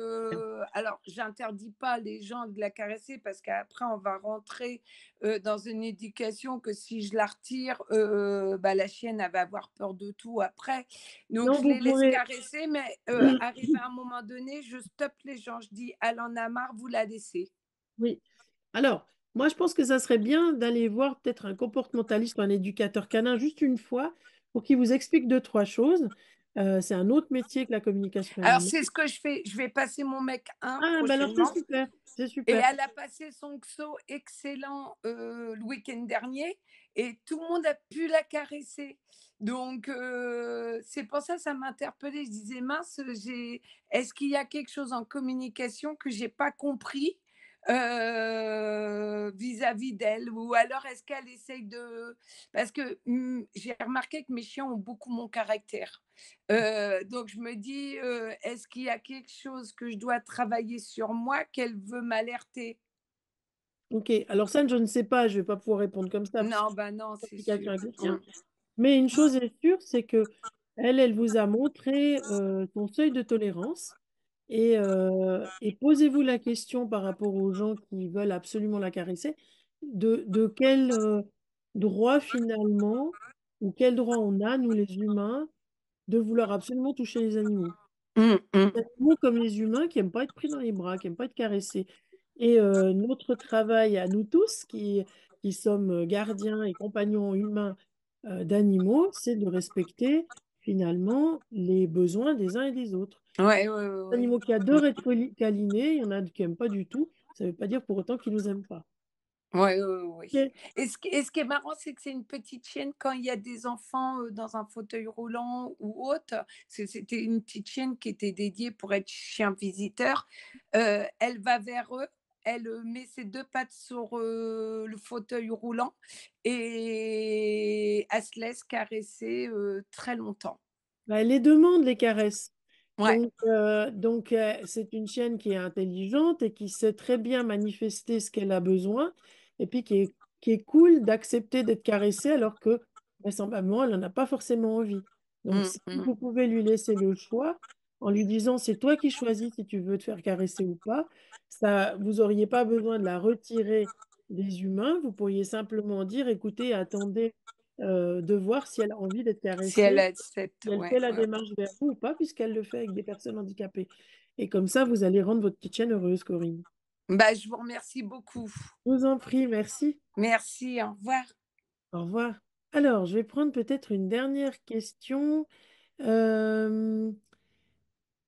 Alors, j'interdis pas les gens de la caresser parce qu'après, on va rentrer dans une éducation que si je la retire, bah, la chienne, elle va avoir peur de tout après. Donc, Non, je vous les laisse pourrez. caresser, mais arrivé à un moment donné, je stoppe les gens. Je dis, elle en a marre, vous la laissez. Oui. Alors, moi, je pense que ça serait bien d'aller voir peut-être un comportementaliste ou un éducateur canin juste une fois pour qu'il vous explique deux, trois choses. C'est un autre métier que la communication Alors, animale. c'est ce que je fais. Je vais passer mon mec 1 Ah, ben alors c'est prochainement. super, c'est Et super. elle a passé son XO excellent le week-end dernier et tout le monde a pu la caresser. Donc, c'est pour ça que ça m'interpellait. Je disais, mince, est-ce qu'il y a quelque chose en communication que j'ai pas compris vis-à-vis d'elle? Ou alors, est-ce qu'elle essaye de... Parce que j'ai remarqué que mes chiens ont beaucoup mon caractère. Donc je me dis, est-ce qu'il y a quelque chose que je dois travailler sur moi qu'elle veut m'alerter? Ok, alors ça, je ne sais pas, je ne vais pas pouvoir répondre comme ça parce que Non, bah non, c'est c'est une communication sûr. avec le chien. Mais une chose est sûre, c'est que elle vous a montré son seuil de tolérance et posez-vous la question par rapport aux gens qui veulent absolument la caresser, de quel droit finalement ou quel droit on a, nous les humains, de vouloir absolument toucher les animaux. Mm, mm. Les animaux comme les humains qui n'aiment pas être pris dans les bras, qui n'aiment pas être caressés. Et notre travail à nous tous, qui sommes gardiens et compagnons humains d'animaux, c'est de respecter finalement les besoins des uns et des autres. Ouais, ouais, ouais, Les ouais. animaux qui adorent être câlinés, il y en a qui n'aiment pas du tout. Ça ne veut pas dire pour autant qu'ils ne nous aiment pas. Ouais, ouais, ouais. Ok. Et ce qui est marrant, c'est que c'est une petite chienne quand il y a des enfants dans un fauteuil roulant ou autre. C'était une petite chienne qui était dédiée pour être chien visiteur. Elle va vers eux, elle met ses deux pattes sur le fauteuil roulant et elle se laisse caresser très longtemps. Bah, elle les demande, les caresses. Ouais. C'est une chienne qui est intelligente et qui sait très bien manifester ce qu'elle a besoin et puis qui est cool d'accepter d'être caressée alors que vraisemblablement, elle n'en a pas forcément envie. Donc, Mm, si mm. vous pouvez lui laisser le choix en lui disant c'est toi qui choisis si tu veux te faire caresser ou pas, ça, vous n'auriez pas besoin de la retirer des humains. Vous pourriez simplement dire écoutez, attendez de voir si elle a envie d'être Si elle caressée, accepte, si elle ouais, fait la ouais. démarche vers vous ou pas, puisqu'elle le fait avec des personnes handicapées. Et comme ça, vous allez rendre votre petite chienne heureuse, Corinne. Bah, je vous remercie beaucoup. Je vous en prie, merci. Merci, au revoir. Au revoir. Alors, je vais prendre peut-être une dernière question. Euh,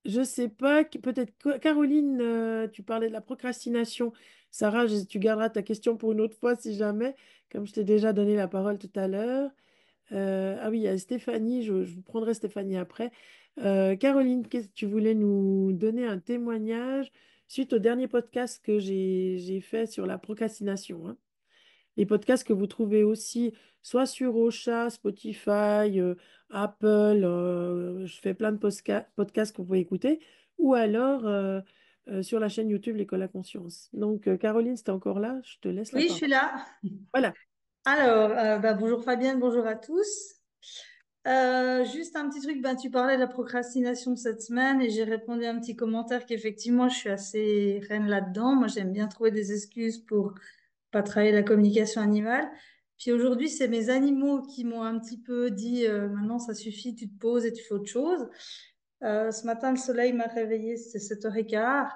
je sais pas, peut-être Caroline, tu parlais de la procrastination. Sarah, tu garderas ta question pour une autre fois si jamais, comme je t'ai déjà donné la parole tout à l'heure. Ah oui, il y a Stéphanie, je vous prendrai Stéphanie après. Caroline, tu voulais nous donner un témoignage suite au dernier podcast que j'ai fait sur la procrastination, hein. Les podcasts que vous trouvez aussi soit sur Ocha, Spotify, Apple, je fais plein de podcasts que vous pouvez écouter, ou alors sur la chaîne YouTube L'École à Conscience. Donc, Caroline, si tu es encore là, je te laisse la Oui, je parole. suis là. Voilà. Alors, bonjour Fabienne, bonjour à tous. Juste un petit truc, tu parlais de la procrastination cette semaine et j'ai répondu à un petit commentaire qu'effectivement, je suis assez reine là-dedans. Moi, j'aime bien trouver des excuses pour pas travailler la communication animale. Puis aujourd'hui, c'est mes animaux qui m'ont un petit peu dit, maintenant, ça suffit, tu te poses et tu fais autre chose. Ce matin, le soleil m'a réveillée, c'était 7h15.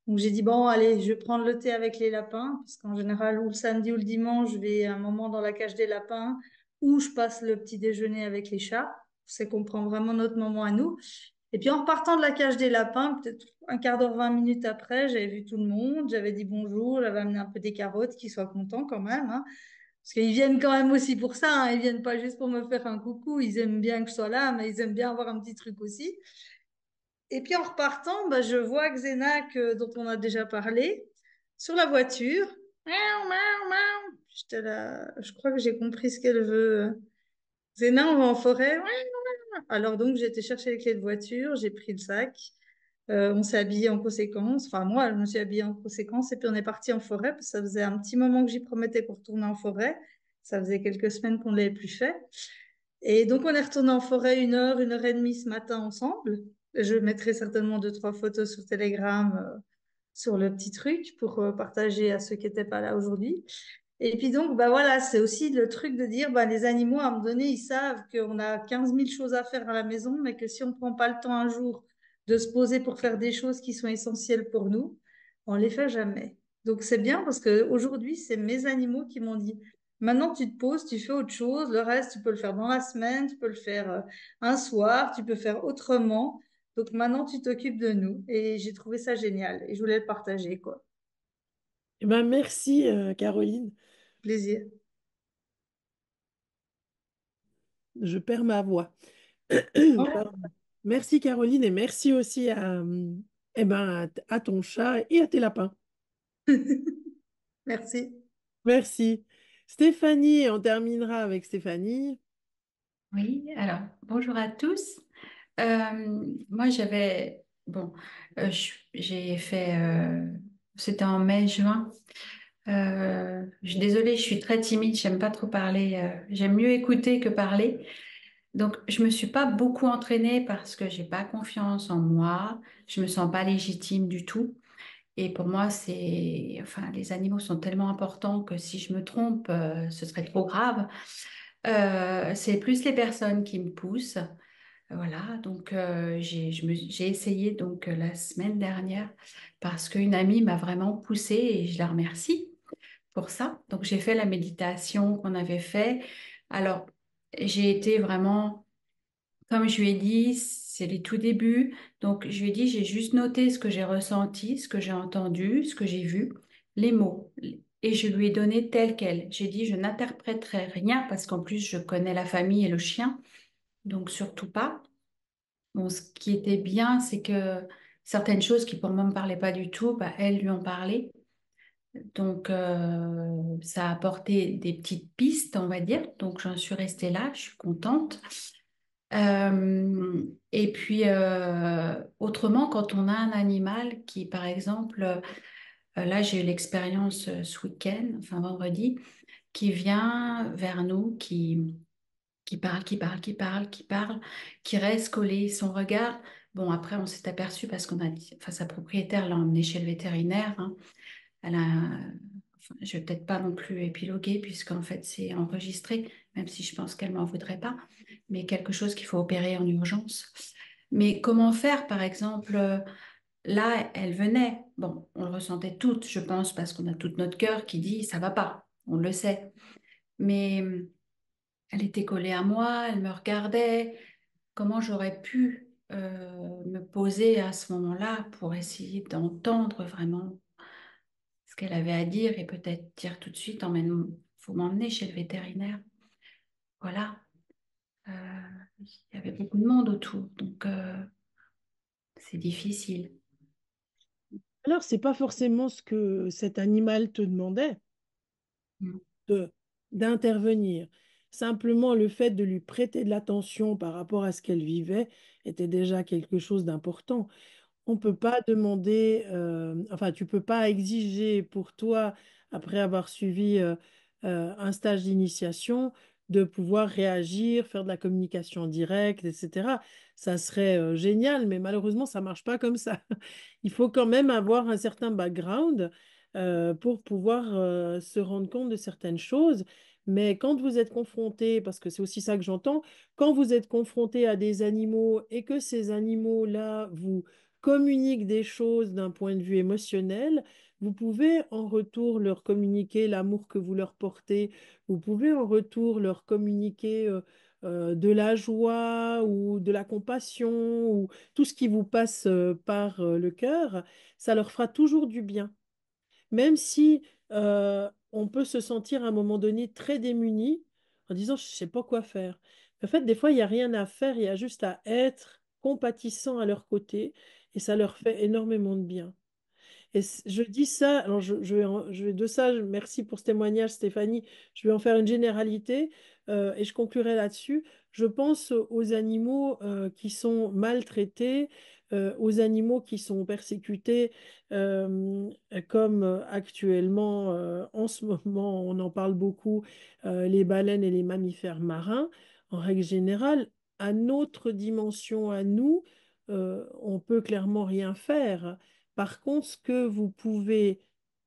Donc j'ai dit, bon, allez, je vais prendre le thé avec les lapins, parce qu'en général, ou le samedi ou le dimanche, je vais un moment dans la cage des lapins, ou je passe le petit déjeuner avec les chats. C'est qu'on prend vraiment notre moment à nous. Et puis en repartant de la cage des lapins, peut-être un quart d'heure, 20 minutes après, j'avais vu tout le monde, j'avais dit bonjour, j'avais amené un peu des carottes, qu'ils soient contents quand même, hein. Parce qu'ils viennent quand même aussi pour ça, hein. Ils viennent pas juste pour me faire un coucou, ils aiment bien que je sois là, mais ils aiment bien avoir un petit truc aussi. Et puis en repartant, je vois Xénac, dont on a déjà parlé, sur la voiture. Miaou, miaou, miaou. J'étais là, je crois que j'ai compris ce qu'elle veut. C'est non, on va en forêt. Ouais. Alors donc, j'ai été chercher les clés de voiture, j'ai pris le sac. On s'est habillé en conséquence. Enfin, moi, je me suis habillée en conséquence et puis on est parti en forêt parce que ça faisait un petit moment que j'y promettais qu'on retournait en forêt. Ça faisait quelques semaines qu'on ne l'avait plus fait. Et donc, on est retourné en forêt 1 heure et demie ce matin ensemble. Je mettrai certainement 2, 3 photos sur Telegram, sur le petit truc pour partager à ceux qui n'étaient pas là aujourd'hui. Et puis donc, bah voilà, c'est aussi le truc de dire, bah, les animaux, à un moment donné, ils savent qu'on a 15 000 choses à faire à la maison, mais que si on ne prend pas le temps un jour de se poser pour faire des choses qui sont essentielles pour nous, on ne les fait jamais. Donc c'est bien parce qu'aujourd'hui, c'est mes animaux qui m'ont dit, maintenant tu te poses, tu fais autre chose, le reste, tu peux le faire dans la semaine, tu peux le faire un soir, tu peux faire autrement. Donc maintenant, tu t'occupes de nous. Et j'ai trouvé ça génial et je voulais le partager, quoi. Eh ben, merci, Caroline. Plaisir. Je perds ma voix. Pardon. Merci, Caroline, et merci aussi eh ben, à ton chat et à tes lapins. Merci. Merci. Stéphanie, on terminera avec Stéphanie. Oui, alors bonjour à tous. Moi j'avais, bon, j'ai fait, c'était en mai-juin. Je suis désolée, je suis très timide, j'aime pas trop parler, j'aime mieux écouter que parler. Donc je me suis pas beaucoup entraînée parce que j'ai pas confiance en moi, je me sens pas légitime du tout. Et pour moi, enfin, les animaux sont tellement importants que si je me trompe, ce serait trop grave. C'est plus les personnes qui me poussent. Voilà, donc j'ai essayé donc la semaine dernière parce qu'une amie m'a vraiment poussée et je la remercie pour ça. Donc j'ai fait la méditation qu'on avait fait. Alors j'ai été vraiment, comme je lui ai dit, c'est les tout débuts. Donc je lui ai dit, j'ai juste noté ce que j'ai ressenti, ce que j'ai entendu, ce que j'ai vu, les mots. Et je lui ai donné tel quel. J'ai dit, je n'interpréterai rien parce qu'en plus je connais la famille et le chien, donc surtout pas. Bon, ce qui était bien, c'est que certaines choses qui pour moi ne me parlaient pas du tout, bah, elles lui ont parlé. Donc, ça a apporté des petites pistes, on va dire. Donc, j'en suis restée là, je suis contente. Et puis, autrement, quand on a un animal qui, par exemple, là, j'ai eu l'expérience ce week-end, enfin vendredi, qui vient vers nous, qui parle, qui parle, qui parle, qui parle, qui reste collé. Son regard, bon, après, on s'est aperçu parce qu'on a dit, enfin, sa propriétaire l'a emmené chez le vétérinaire, hein. Elle a, enfin, je vais peut-être pas non plus épiloguer puisqu'en fait, c'est enregistré, même si je pense qu'elle m'en voudrait pas, mais quelque chose qu'il faut opérer en urgence. Mais comment faire, par exemple, là, elle venait, bon, on le ressentait toutes, je pense, parce qu'on a tout notre cœur qui dit ça va pas, on le sait. Mais elle était collée à moi, elle me regardait. Comment j'aurais pu me poser à ce moment-là pour essayer d'entendre vraiment ce qu'elle avait à dire et peut-être dire tout de suite, faut m'emmener chez le vétérinaire. Voilà. Euh, il y avait beaucoup de monde autour, donc c'est difficile. Alors, c'est pas forcément ce que cet animal te demandait Mm. de- d'intervenir. Simplement, le fait de lui prêter de l'attention par rapport à ce qu'elle vivait était déjà quelque chose d'important. On ne peut pas demander, enfin, tu peux pas exiger pour toi, après avoir suivi un stage d'initiation, de pouvoir réagir, faire de la communication directe, etc. Ça serait génial, mais malheureusement, ça marche pas comme ça. Il faut quand même avoir un certain background pour pouvoir se rendre compte de certaines choses. Mais quand vous êtes confronté, parce que c'est aussi ça que j'entends, quand vous êtes confronté à des animaux et que ces animaux-là vous communiquent des choses d'un point de vue émotionnel, vous pouvez en retour leur communiquer l'amour que vous leur portez, vous pouvez en retour leur communiquer de la joie ou de la compassion ou tout ce qui vous passe par le cœur, ça leur fera toujours du bien. Même si on peut se sentir à un moment donné très démuni en disant je ne sais pas quoi faire. En fait, des fois, il n'y a rien à faire, il y a juste à être compatissant à leur côté et ça leur fait énormément de bien. Je dis ça, alors je vais de ça, merci pour ce témoignage Stéphanie, je vais en faire une généralité et je conclurai là-dessus. Je pense aux animaux qui sont maltraités, aux animaux qui sont persécutés, comme actuellement, en ce moment, on en parle beaucoup, les baleines et les mammifères marins. En règle générale, à notre dimension, à nous, on peut clairement rien faire. Par contre, ce que vous pouvez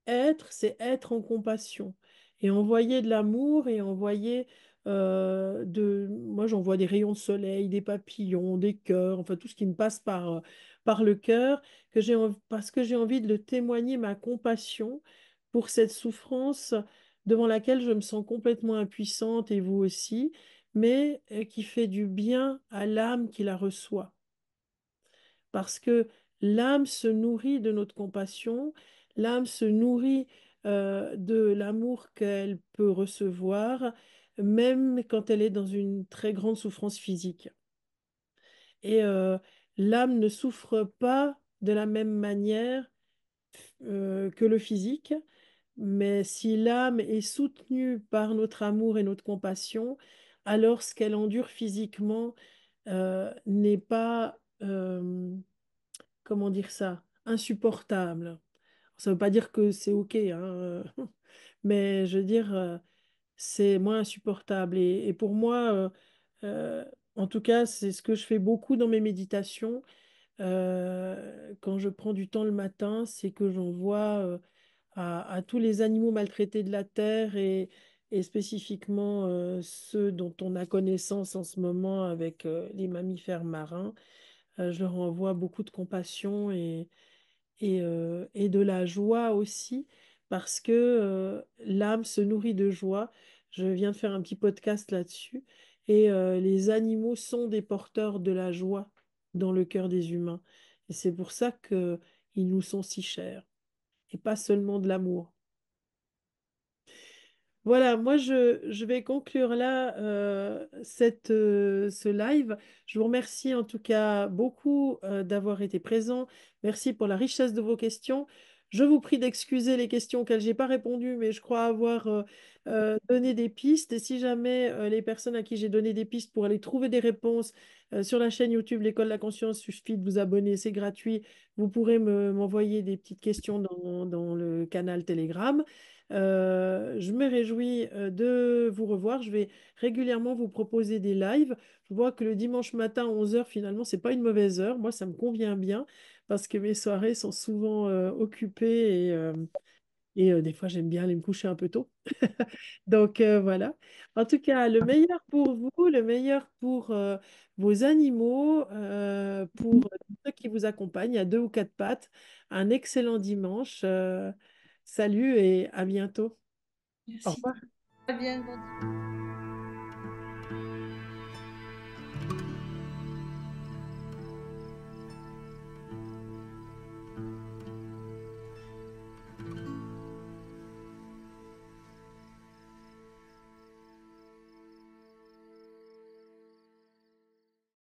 être, c'est être en compassion et envoyer de l'amour et envoyer moi j'envoie des rayons de soleil, des papillons, des cœurs, enfin tout ce qui me passe par le cœur, parce que j'ai envie de le témoigner ma compassion pour cette souffrance devant laquelle je me sens complètement impuissante et vous aussi, mais qui fait du bien à l'âme qui la reçoit parce que l'âme se nourrit de notre compassion, l'âme se nourrit de l'amour qu'elle peut recevoir, même quand elle est dans une très grande souffrance physique. Et l'âme ne souffre pas de la même manière que le physique, mais si l'âme est soutenue par notre amour et notre compassion, alors ce qu'elle endure physiquement n'est pas comment dire ça, insupportable. Ça ne veut pas dire que c'est OK, hein, mais je veux dire, c'est moins insupportable. Et pour moi, euh, en tout cas, c'est ce que je fais beaucoup dans mes méditations. Quand je prends du temps le matin, c'est que j'envoie à tous les animaux maltraités de la terre et spécifiquement ceux dont on a connaissance en ce moment avec les mammifères marins. Je leur envoie beaucoup de compassion et de la joie aussi, parce que l'âme se nourrit de joie. Je viens de faire un petit podcast là-dessus. Et les animaux sont des porteurs de la joie dans le cœur des humains. Et c'est pour ça qu'ils nous sont si chers, et pas seulement de l'amour. Voilà, moi je vais conclure là ce live. Je vous remercie en tout cas beaucoup d'avoir été présent. Merci pour la richesse de vos questions. Je vous prie d'excuser les questions auxquelles je n'ai pas répondu, mais je crois avoir donné des pistes. Et si jamais les personnes à qui j'ai donné des pistes pour aller trouver des réponses sur la chaîne YouTube L'École de la Conscience, il suffit de vous abonner, c'est gratuit. Vous pourrez m'envoyer des petites questions dans le canal Telegram. Je me réjouis de vous revoir. Je vais régulièrement vous proposer des lives. Je vois que le dimanche matin à 11 heures, finalement, c'est pas une mauvaise heure. Moi, ça me convient bien parce que mes soirées sont souvent occupées et des fois, j'aime bien aller me coucher un peu tôt. Donc, voilà. En tout cas, le meilleur pour vous, le meilleur pour vos animaux, pour ceux qui vous accompagnent à deux ou quatre pattes. Un excellent dimanche. Salut et à bientôt. Au Merci. revoir. Très bien, bon